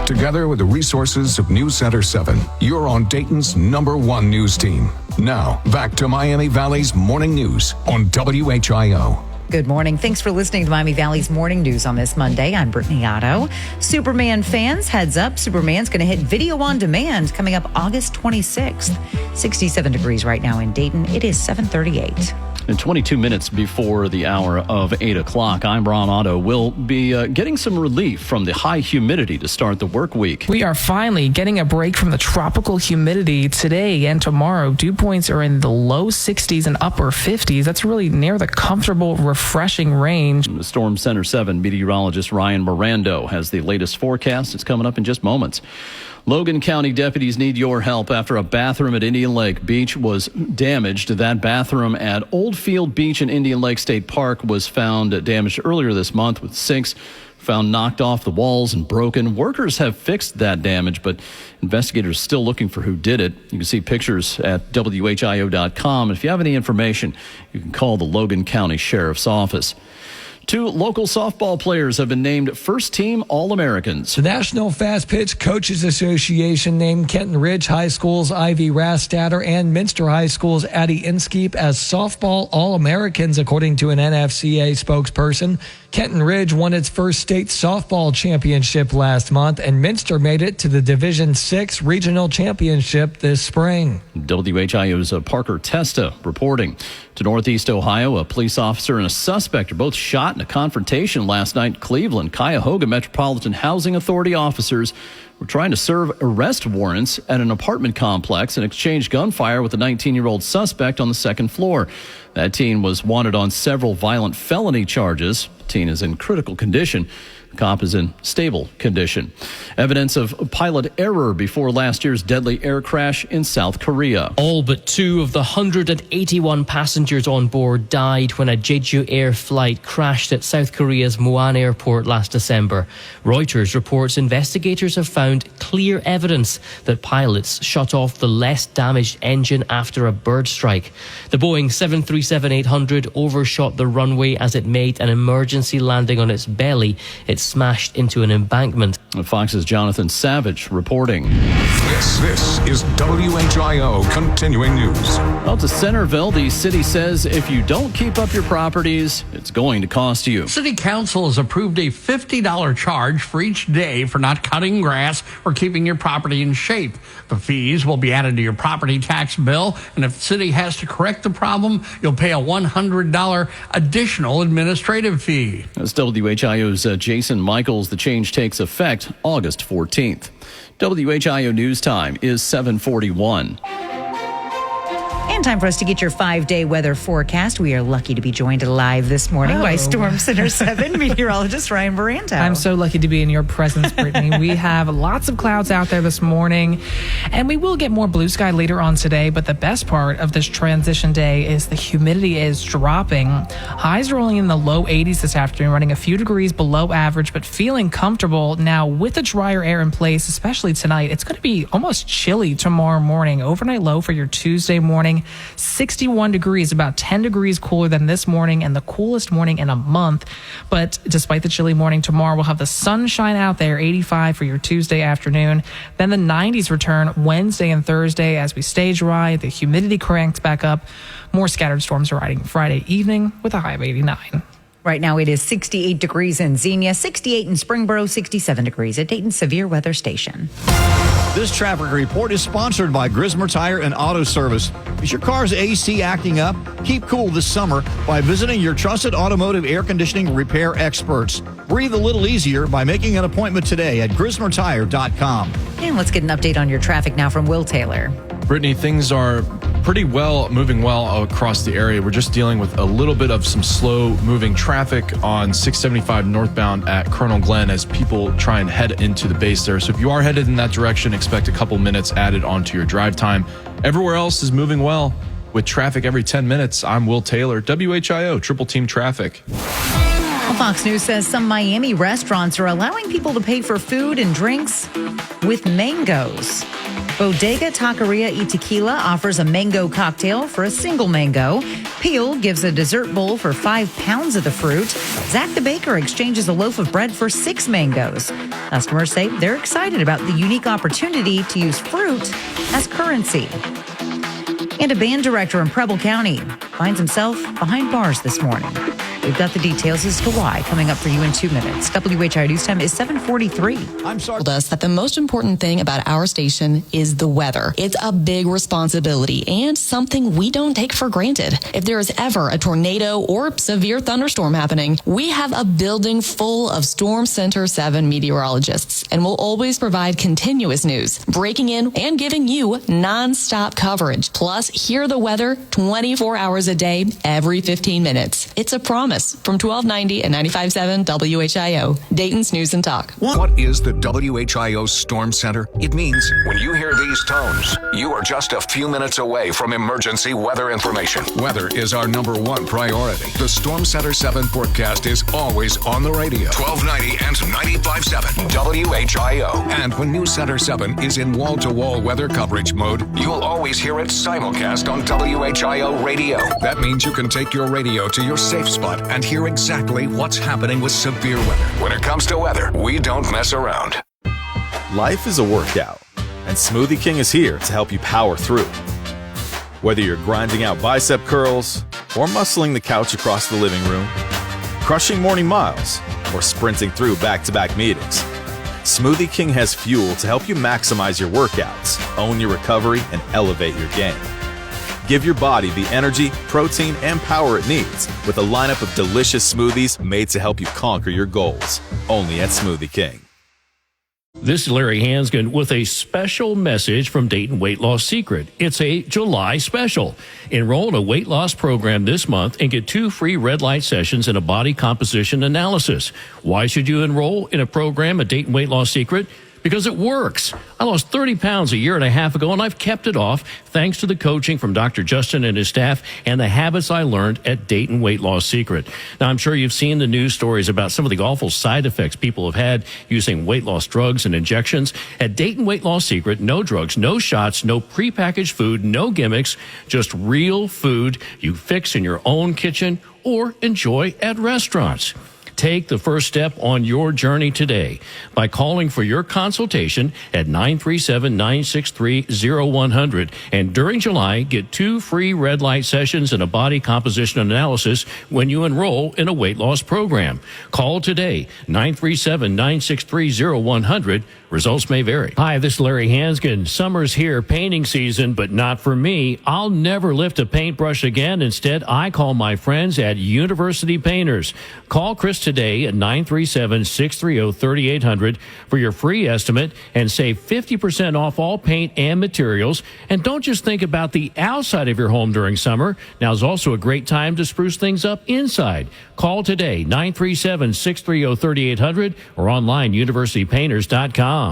Together with the resources of News Center 7, you're on Dayton's #1 news team. Now, back to Miami Valley's morning news on WHIO. Good morning. Thanks for listening to Miami Valley's Morning News on this Monday. I'm Brittany Otto. Superman fans, heads up. Superman's going to hit video on demand coming up August 26th. 67 degrees right now in Dayton. It is 7:38. In 22 minutes before the hour of 8 o'clock, I'm Ron Otto. We'll be getting some relief from the high humidity to start the work week. We are finally getting a break from the tropical humidity today and tomorrow. Dew points are in the low 60s and upper 50s. That's really near the comfortable, refreshing range. The Storm Center 7 meteorologist Ryan Mirando has the latest forecast. It's coming up in just moments. Logan County deputies need your help after a bathroom at Indian Lake Beach was damaged. That bathroom at Old Field Beach in Indian Lake State Park was found damaged earlier this month with sinks found knocked off the walls and broken. Workers have fixed that damage, but investigators are still looking for who did it. You can see pictures at WHIO.com. If you have any information, you can call the Logan County Sheriff's Office. 2 local softball players have been named first-team All-Americans. The National Fast Pitch Coaches Association named Kenton Ridge High School's Ivy Rastatter and Minster High School's Addie Inskeep as softball All-Americans, according to an NFCA spokesperson. Kenton Ridge won its first state softball championship last month, and Minster made it to the Division VI regional championship this spring. WHIO's Parker Testa reporting. To Northeast Ohio, a police officer and a suspect are both shot in a confrontation last night in Cleveland. Cuyahoga Metropolitan Housing Authority officers were trying to serve arrest warrants at an apartment complex and exchanged gunfire with a 19-year-old suspect on the second floor. That teen was wanted on several violent felony charges. The teen is in critical condition. The cop is in stable condition. Evidence of pilot error before last year's deadly air crash in South Korea. All but 2 of the 181 passengers on board died when a Jeju Air flight crashed at South Korea's Muan Airport last December. Reuters reports investigators have found clear evidence that pilots shut off the less damaged engine after a bird strike. The Boeing 737-800 overshot the runway as it made an emergency landing on its belly. It smashed into an embankment. Fox's Jonathan Savage reporting. This is WHIO Continuing News. Well, to Centerville, the city says if you don't keep up your properties, it's going to cost you. City Council has approved a $50 charge for each day for not cutting grass or keeping your property in shape. The fees will be added to your property tax bill, and if the city has to correct the problem, you'll pay a $100 additional administrative fee. As WHIO's Jason Michaels, the change takes effect August 14th. WHIO News Time is 7:41. And time for us to get your 5-day weather forecast. We are lucky to be joined live this morning by Storm Center 7 meteorologist Ryan Baranto. I'm so lucky to be in your presence, Brittany. We have lots of clouds out there this morning, and we will get more blue sky later on today, but the best part of this transition day is the humidity is dropping. Highs rolling in the low 80s this afternoon, running a few degrees below average, but feeling comfortable. Now, with the drier air in place, especially tonight, it's going to be almost chilly tomorrow morning. Overnight low for your Tuesday morning, 61 degrees, about 10 degrees cooler than this morning and the coolest morning in a month. But despite the chilly morning, tomorrow we'll have the sunshine out there, 85 for your Tuesday afternoon. Then the 90s return Wednesday and Thursday as we stay dry. The humidity cranks back up. More scattered storms arriving Friday evening with a high of 89. Right now it is 68 degrees in Xenia, 68 in Springboro, 67 degrees at Dayton's Severe Weather Station. This traffic report is sponsored by Grismer Tire and Auto Service. Is your car's AC acting up? Keep cool this summer by visiting your trusted automotive air conditioning repair experts. Breathe a little easier by making an appointment today at GrismerTire.com. And let's get an update on your traffic now from Will Taylor. Brittany, things are moving well across the area. We're just dealing with a little bit of some slow moving traffic on 675 northbound at Colonel Glenn as people try and head into the base there. So if you are headed in that direction, expect a couple minutes added onto your drive time. Everywhere else is moving well with traffic every 10 minutes. I'm Will Taylor, WHIO, Triple Team Traffic. Well, Fox News says some Miami restaurants are allowing people to pay for food and drinks with mangoes. Bodega Taqueria y Tequila offers a mango cocktail for a single mango. Peel gives a dessert bowl for 5 pounds of the fruit. Zach the Baker exchanges a loaf of bread for 6 mangoes. Customers say they're excited about the unique opportunity to use fruit as currency. And a band director in Preble County finds himself behind bars this morning. We've got the details as to why coming up for you in 2 minutes. WHIO News Time is 7:43. I'm sorry. Told us that the most important thing about our station is the weather. It's a big responsibility and something we don't take for granted. If there is ever a tornado or severe thunderstorm happening, we have a building full of Storm Center 7 meteorologists and will always provide continuous news, breaking in and giving you nonstop coverage. Plus, hear the weather 24 hours a day, every 15 minutes. It's a promise from 1290 and 95.7 WHIO, Dayton's News and Talk. What is the WHIO Storm Center? It means when you hear these tones, you are just a few minutes away from emergency weather information. Weather is our #1 priority. The Storm Center 7 forecast is always on the radio. 1290 and 95.7 WHIO. And when News Center 7 is in wall-to-wall weather coverage mode, you'll always hear it simulcast on WHIO radio. That means you can take your radio to your safe spot and hear exactly what's happening with severe weather. When it comes to weather, we don't mess around. Life is a workout, and Smoothie King is here to help you power through. Whether you're grinding out bicep curls or muscling the couch across the living room, crushing morning miles, or sprinting through back-to-back meetings, Smoothie King has fuel to help you maximize your workouts, own your recovery, and elevate your game. Give your body the energy, protein, and power it needs with a lineup of delicious smoothies made to help you conquer your goals. Only at Smoothie King. This is Larry Hansgen with a special message from Dayton Weight Loss Secret. It's a July special. Enroll in a weight loss program this month and get 2 free red light sessions and a body composition analysis. Why should you enroll in a program at Dayton Weight Loss Secret? Because it works. I lost 30 pounds a year and a half ago, and I've kept it off thanks to the coaching from Dr. Justin and his staff and the habits I learned at Dayton Weight Loss Secret. Now, I'm sure you've seen the news stories about some of the awful side effects people have had using weight loss drugs and injections. At Dayton Weight Loss Secret, no drugs, no shots, no prepackaged food, no gimmicks, just real food you fix in your own kitchen or enjoy at restaurants. Take the first step on your journey today by calling for your consultation at 937-963-0100. And during July, get 2 free red light sessions and a body composition analysis when you enroll in a weight loss program. Call today, 937-963-0100. Results may vary. Hi, this is Larry Hansgen. Summer's here, painting season, but not for me. I'll never lift a paintbrush again. Instead, I call my friends at University Painters. Call Chris today at 937-630-3800 for your free estimate and save 50% off all paint and materials. And don't just think about the outside of your home during summer. Now is also a great time to spruce things up inside. Call today, 937-630-3800 or online, universitypainters.com.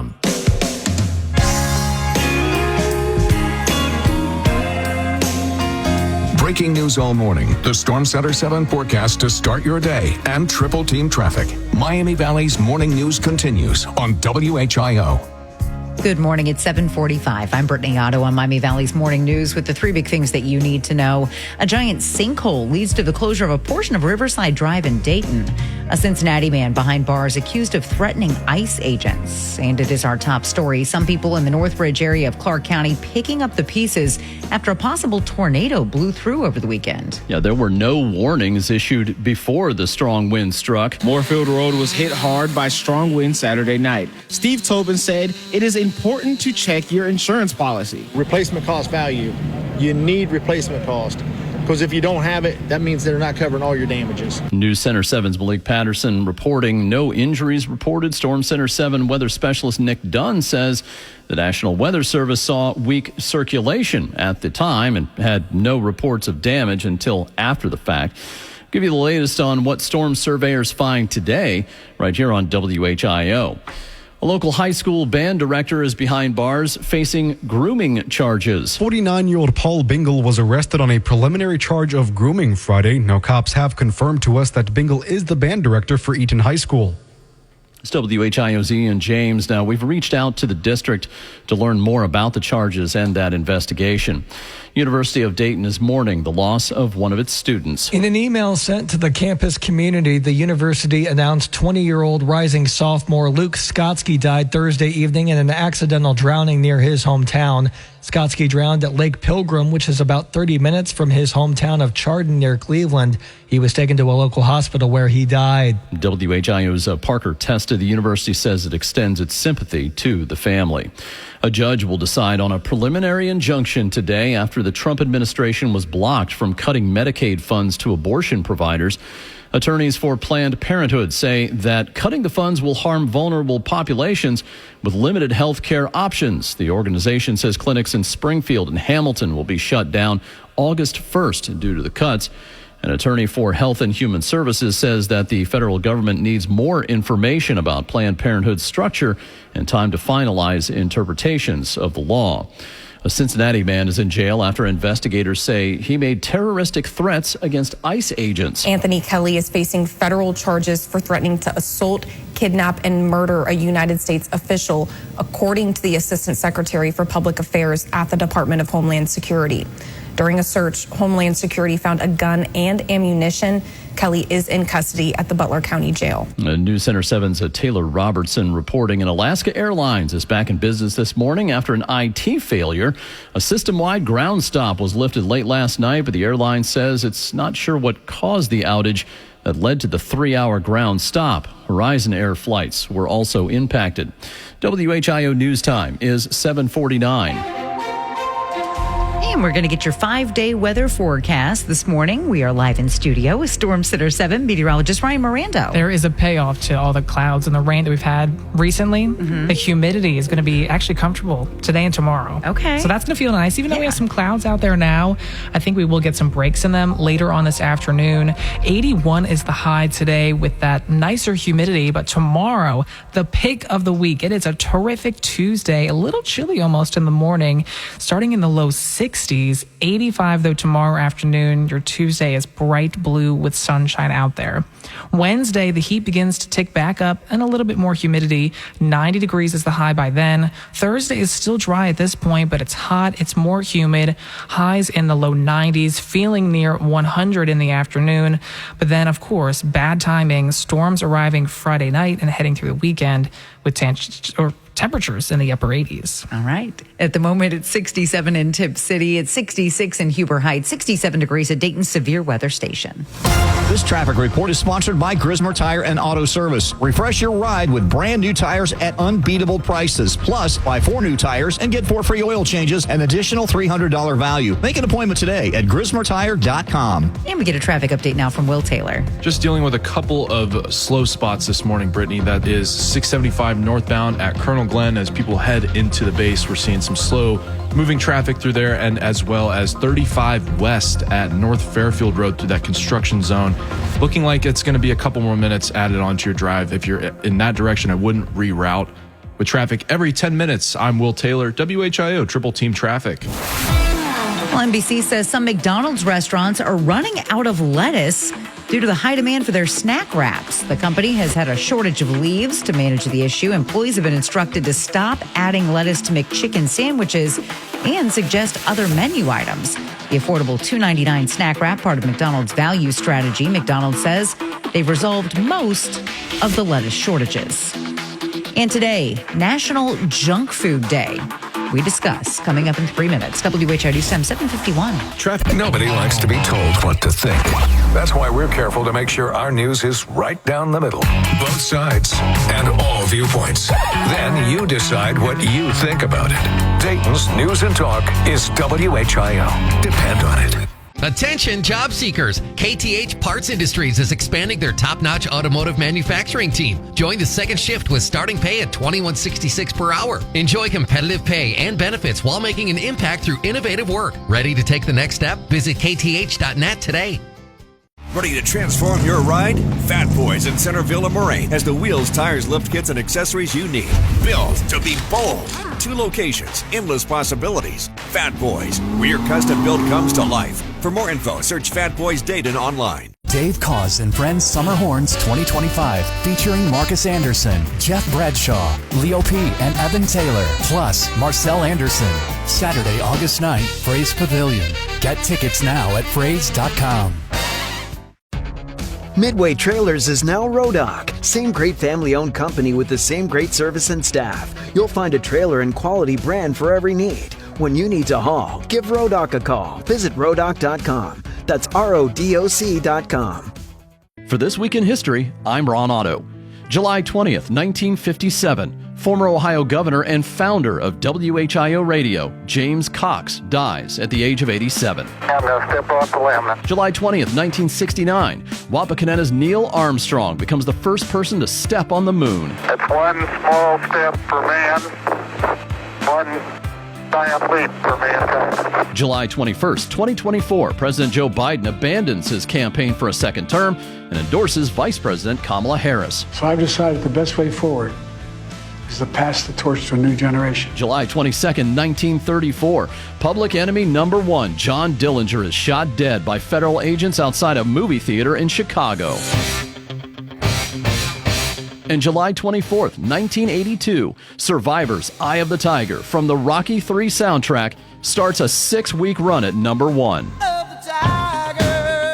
Breaking news all morning. The Storm Center 7 forecast to start your day and triple team traffic. Miami Valley's morning news continues on WHIO. Good morning. It's 7:45. I'm Brittany Otto on Miami Valley's Morning News with the 3 big things that you need to know. A giant sinkhole leads to the closure of a portion of Riverside Drive in Dayton. A Cincinnati man behind bars accused of threatening ICE agents. And it is our top story. Some people in the Northbridge area of Clark County picking up the pieces after a possible tornado blew through over the weekend. Yeah, there were no warnings issued before the strong wind struck. Moorfield Road was hit hard by strong winds Saturday night. Steve Tobin said it is important to check your insurance policy. Replacement cost value. You need replacement cost. Because if you don't have it, that means they're not covering all your damages. News Center 7's Malik Patterson reporting no injuries reported. Storm Center 7 weather specialist Nick Dunn says the National Weather Service saw weak circulation at the time and had no reports of damage until after the fact. Give you the latest on what storm surveyors find today right here on WHIO. A local high school band director is behind bars facing grooming charges. 49-year-old Paul Bingle was arrested on a preliminary charge of grooming Friday. Now, cops have confirmed to us that Bingle is the band director for Eaton High School. It's WHIO's Ian James. Now, we've reached out to the district to learn more about the charges and that investigation. University of Dayton is mourning the loss of one of its students. In an email sent to the campus community, the university announced 20-year-old rising sophomore Luke Skotsky died Thursday evening in an accidental drowning near his hometown. Skotsky drowned at Lake Pilgrim, which is about 30 minutes from his hometown of Chardon near Cleveland. He was taken to a local hospital where he died. WHIO's Parker Testa, the university says it extends its sympathy to the family. A judge will decide on a preliminary injunction today after the Trump administration was blocked from cutting Medicaid funds to abortion providers. Attorneys for Planned Parenthood say that cutting the funds will harm vulnerable populations with limited health care options. The organization says clinics in Springfield and Hamilton will be shut down August 1st due to the cuts. An attorney for Health and Human Services says that the federal government needs more information about Planned Parenthood's structure and time to finalize interpretations of the law. A Cincinnati man is in jail after investigators say he made terroristic threats against ICE agents. Anthony Kelly is facing federal charges for threatening to assault, kidnap, and murder a United States official, according to the Assistant Secretary for Public Affairs at the Department of Homeland Security. During a search, Homeland Security found a gun and ammunition. Kelly is in custody at the Butler County Jail. News Center 7's Taylor Robertson reporting. Alaska Airlines is back in business this morning after an IT failure. A system-wide ground stop was lifted late last night, but the airline says it's not sure what caused the outage that led to the 3-hour ground stop. Horizon Air flights were also impacted. WHIO News Time is 7:49. Okay, and we're going to get your 5-day weather forecast this morning. We are live in studio with Storm Center 7 meteorologist Ryan Mirando. There is a payoff to all the clouds and the rain that we've had recently. The humidity is going to be actually comfortable today and tomorrow. Okay. So that's going to feel nice. Even though we have some clouds out there now, I think we will get some breaks in them later on this afternoon. 81 is the high today with that nicer humidity, but tomorrow, the pick of the week. It is a terrific Tuesday, a little chilly almost in the morning, starting in the low 60s. 85 though tomorrow afternoon. Your Tuesday is bright blue with sunshine out there. Wednesday, the heat begins to tick back up and a little bit more humidity. 90 degrees is the high by then. Thursday is still dry at this point, but it's hot. It's more humid. Highs in the low 90s, feeling near 100 in the afternoon. But then, of course, bad timing. Storms arriving Friday night and heading through the weekend with temperatures in the upper 80s. All right. At the moment, it's 67 in Tip City. It's 66 in Huber Heights, 67 degrees at Dayton's severe weather station. This traffic report is sponsored by Grismer Tire and Auto Service. Refresh your ride with brand new tires at unbeatable prices. Plus, buy 4 new tires and get 4 free oil changes, an additional $300 value. Make an appointment today at GrismerTire.com. And we get a traffic update now from Will Taylor. Just dealing with a couple of slow spots this morning, Brittany. That is 675 northbound at Colonel Glen as people head into the base. We're seeing some slow moving traffic through there, and as well as 35 west at North Fairfield Road through that construction zone. Looking like it's going to be a couple more minutes added onto your drive. If you're in that direction, I wouldn't reroute. With traffic every 10 minutes, I'm Will Taylor, WHIO Triple Team Traffic. Well, NBC says some McDonald's restaurants are running out of lettuce due to the high demand for their snack wraps. The company has had a shortage of leaves. To manage the issue, employees have been instructed to stop adding lettuce to McChicken sandwiches and suggest other menu items. The affordable $2.99 snack wrap, part of McDonald's value strategy. McDonald's says they've resolved most of the lettuce shortages. And today, National Junk Food Day. We discuss coming up in 3 minutes. WHIO News Time 7:51. Traffic. Nobody likes to be told what to think. That's why we're careful to make sure our news is right down the middle. Both sides and all viewpoints. Then you decide what you think about it. Dayton's News and Talk is WHIO. Depend on it. Attention job seekers. KTH Parts Industries is expanding their top-notch automotive manufacturing team. Join the second shift with starting pay at $21.66 per hour. Enjoy competitive pay and benefits while making an impact through innovative work. Ready to take the next step? Visit kth.net today. Ready to transform your ride? Fat Boys in Centerville and Moraine has the wheels, tires, lift kits, and accessories you need. Built to be bold. 2 locations, endless possibilities. Fat Boys, where your custom build comes to life. For more info, search Fat Boys Dayton online. Dave Cause and Friends Summer Horns 2025, featuring Marcus Anderson, Jeff Bradshaw, Leo P. and Evan Taylor, plus Marcel Anderson. Saturday, August 9th, Fraze Pavilion. Get tickets now at fraze.com. Midway Trailers is now Rodock. Same great family-owned company with the same great service and staff. You'll find a trailer and quality brand for every need. When you need to haul, give Rodock a call. Visit Rodock.com. That's RODOC.com. For This Week in History, I'm Ron Otto. July 20th, 1957. Former Ohio governor and founder of WHIO Radio, James Cox, dies at the age of 87. I'm going to step off the limb. July 20th, 1969. Wapakoneta's Neil Armstrong becomes the first person to step on the moon. It's one small step for man, one giant leap for mankind. July 21st, 2024. President Joe Biden abandons his campaign for a second term and endorses Vice President Kamala Harris. So I've decided the best way forward is to pass the torch to a new generation. July 22nd, 1934. Public enemy number 1, John Dillinger, is shot dead by federal agents outside a movie theater in Chicago. And July 24th, 1982, Survivor's Eye of the Tiger from the Rocky III soundtrack starts a 6-week run at number 1.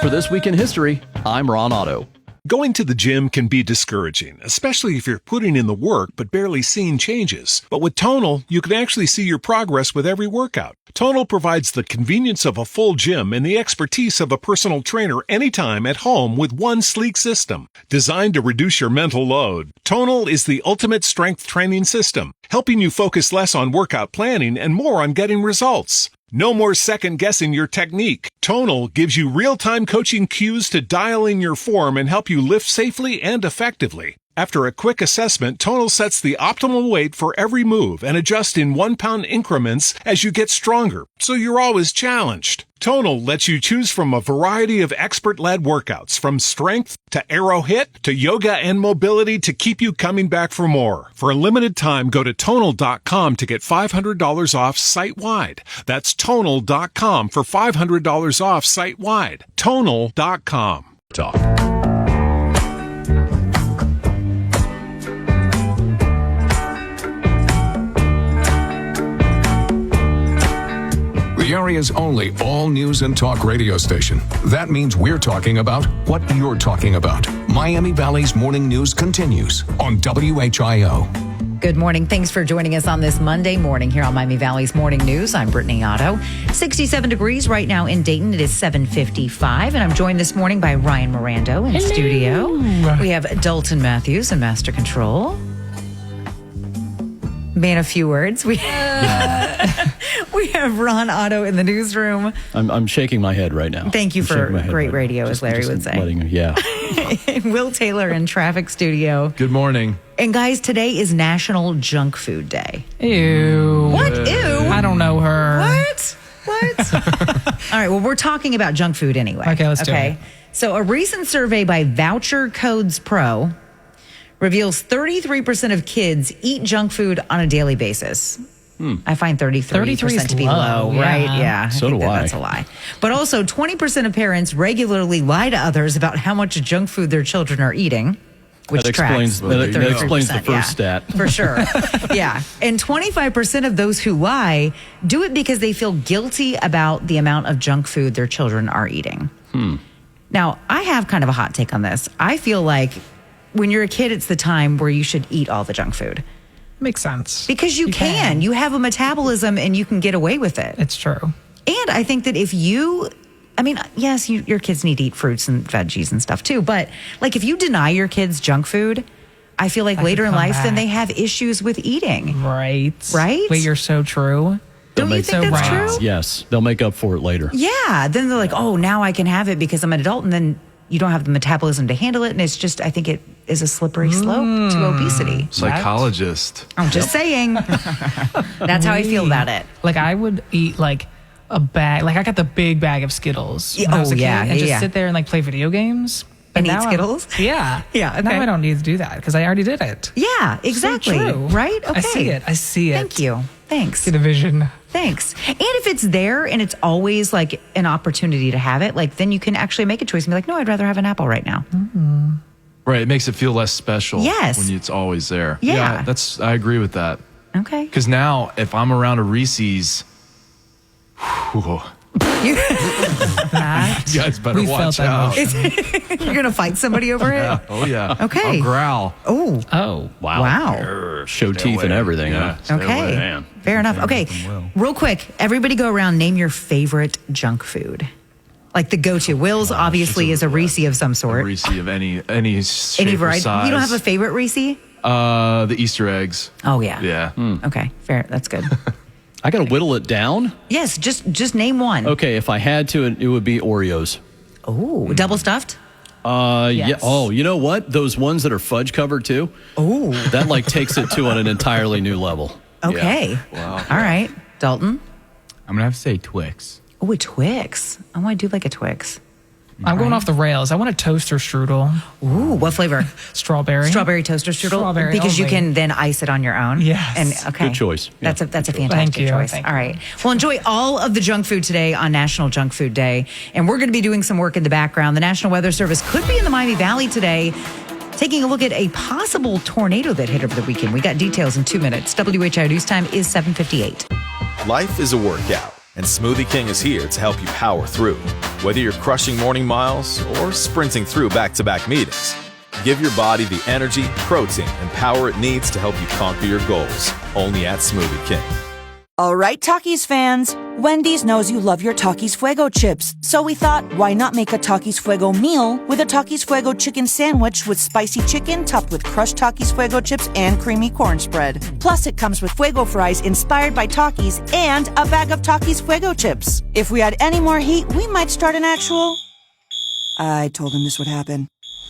For This Week in History, I'm Ron Otto. Going to the gym can be discouraging, especially if you're putting in the work but barely seeing changes. But with Tonal, you can actually see your progress with every workout. Tonal provides the convenience of a full gym and the expertise of a personal trainer anytime at home with one sleek system. Designed to reduce your mental load, Tonal is the ultimate strength training system, helping you focus less on workout planning and more on getting results. No more second-guessing your technique. Tonal gives you real-time coaching cues to dial in your form and help you lift safely and effectively. After a quick assessment, Tonal sets the optimal weight for every move and adjusts in 1-pound increments as you get stronger, so you're always challenged. Tonal lets you choose from a variety of expert-led workouts, from strength to aero hit to yoga and mobility, to keep you coming back for more. For a limited time, go to Tonal.com to get $500 off site-wide. That's Tonal.com for $500 off site-wide. Tonal.com. Talk. The area's only all news and talk radio station. That means we're talking about what you're talking about. Miami Valley's morning news continues on WHIO. Good morning. Thanks for joining us on this Monday morning here on Miami Valley's Morning News. I'm Brittany Otto. 67 degrees right now in Dayton. It is 7:55, and I'm joined this morning by Ryan Mirando in studio. We have Dalton Matthews in Master Control. Man of few words. We have Ron Otto in the newsroom. I'm shaking my head right now. Thank you for great radio, as Larry would say. Will Taylor in traffic studio. Good morning. And guys, today is National Junk Food Day. Ew. What? Ew? I don't know her. What? All right, well, we're talking about junk food anyway. Okay, let's do it. So a recent survey by Voucher Codes Pro reveals 33% of kids eat junk food on a daily basis. I find 33% to be low, right? Yeah. So do I. That's a lie. But also, 20% of parents regularly lie to others about how much junk food their children are eating, which that explains the first stat. For sure. Yeah. And 25% of those who lie do it because they feel guilty about the amount of junk food their children are eating. Now, I have kind of a hot take on this. I feel like when you're a kid, it's the time where you should eat all the junk food. Makes sense. Because you can. You have a metabolism and you can get away with it. It's true. And I think that if you, yes, your kids need to eat fruits and veggies and stuff too. But like if you deny your kids junk food, I feel like later in life, then they have issues with eating. Right. Right? Wait, you're so true. Don't you think that's true? Yes. They'll make up for it later. Yeah. Then they're like, oh, now I can have it because I'm an adult. And then you don't have the metabolism to handle it. And it's just, I think it is a slippery slope to obesity. Psychologist. I'm just saying. That's how I feel about it. Like I would eat like a bag, like I got the big bag of Skittles when I was a kid, and just sit there and like play video games. And eat Skittles? Yeah. Yeah. Okay. Now I don't need to do that because I already did it. Yeah, exactly. So true. Right? Okay. I see it. Thank you. Thanks. See the vision. Thanks. And if it's there and it's always like an opportunity to have it, like then you can actually make a choice and be like, no, I'd rather have an apple right now. Mm-hmm. Right. It makes it feel less special. Yes. When it's always there. Yeah. I agree with that. Okay. Because now if I'm around a Reese's, you guys better watch out. You're going to fight somebody over it? Oh, yeah. Okay. I'll growl. Oh. Wow. Show teeth and everything. Yeah. Okay. Fair enough. Okay. Real quick, everybody go around, name your favorite junk food. Like the go-to. Will's obviously is a Reese of some sort. A Reese of any shape or variety. size. You don't have a favorite Reese? The Easter eggs. Oh, yeah. Yeah. Okay. Fair. That's good. I got to whittle it down? Yes. Just name one. Okay. If I had to, it would be Oreos. Oh, double stuffed? Yes. Yes. Yeah. Oh, you know what? Those ones that are fudge covered too. Oh, that like takes it to on an entirely new level. Okay. Yeah. Wow. All right, Dalton. I'm gonna have to say Twix. Oh, a Twix. I want to do like a Twix. I'm going off the rails. I want a toaster strudel. Ooh, what flavor? Strawberry. Strawberry toaster strudel. Strawberry because only. You can then ice it on your own. Yes. And okay. Good choice. Yeah. That's a fantastic choice. All right. Well, enjoy all of the junk food today on National Junk Food Day, and we're going to be doing some work in the background. The National Weather Service could be in the Miami Valley today, taking a look at a possible tornado that hit over the weekend. We got details in 2 minutes. WHIO news time is 7:58. Life is a workout, and Smoothie King is here to help you power through. Whether you're crushing morning miles or sprinting through back-to-back meetings, give your body the energy, protein, and power it needs to help you conquer your goals. Only at Smoothie King. All right, Talkies fans, Wendy's knows you love your Takis Fuego chips, so we thought, why not make a Takis Fuego meal with a Takis Fuego chicken sandwich with spicy chicken topped with crushed Takis Fuego chips and creamy corn spread. Plus, it comes with Fuego fries inspired by Takis and a bag of Takis Fuego chips. If we had any more heat, we might start an actual... I told him this would happen.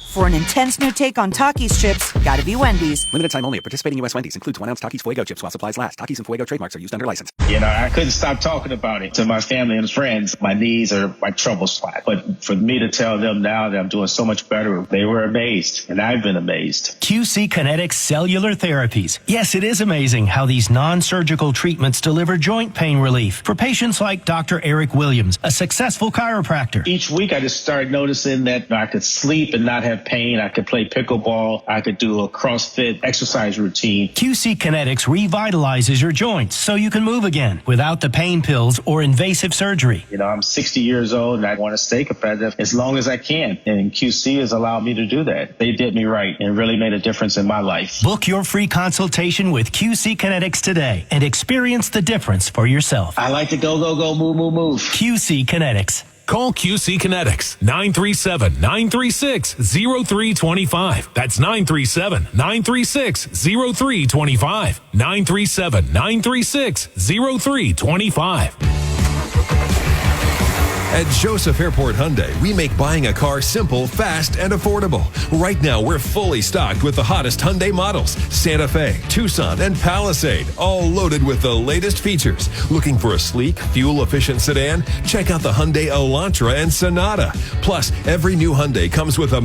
For an intense new take on Takis chips, gotta be Wendy's. Limited time only at participating U.S. Wendy's. Includes 1 ounce Takis Fuego chips while supplies last. Takis and Fuego trademarks are used under license. You know, I couldn't stop talking about it to my family and friends. My knees are my trouble spot. But for me to tell them now that I'm doing so much better, they were amazed. And I've been amazed. QC Kinetics Cellular Therapies. Yes, it is amazing how these non-surgical treatments deliver joint pain relief for patients like Dr. Eric Williams, a successful chiropractor. Each week I just started noticing that I could sleep and not have pain. I could play pickleball. I could do a CrossFit exercise routine. QC Kinetics revitalizes your joints so you can move again without the pain pills or invasive surgery. You know, I'm 60 years old and I want to stay competitive as long as I can. And QC has allowed me to do that. They did me right and really made a difference in my life. Book your free consultation with QC Kinetics today and experience the difference for yourself. I like to go, move, move, move. QC Kinetics. Call QC Kinetics, 937-936-0325. That's 937-936-0325. 937-936-0325. At Joseph Airport Hyundai, we make buying a car simple, fast, and affordable. Right now, we're fully stocked with the hottest Hyundai models, Santa Fe, Tucson, and Palisade, all loaded with the latest features. Looking for a sleek, fuel-efficient sedan? Check out the Hyundai Elantra and Sonata. Plus, every new Hyundai comes with a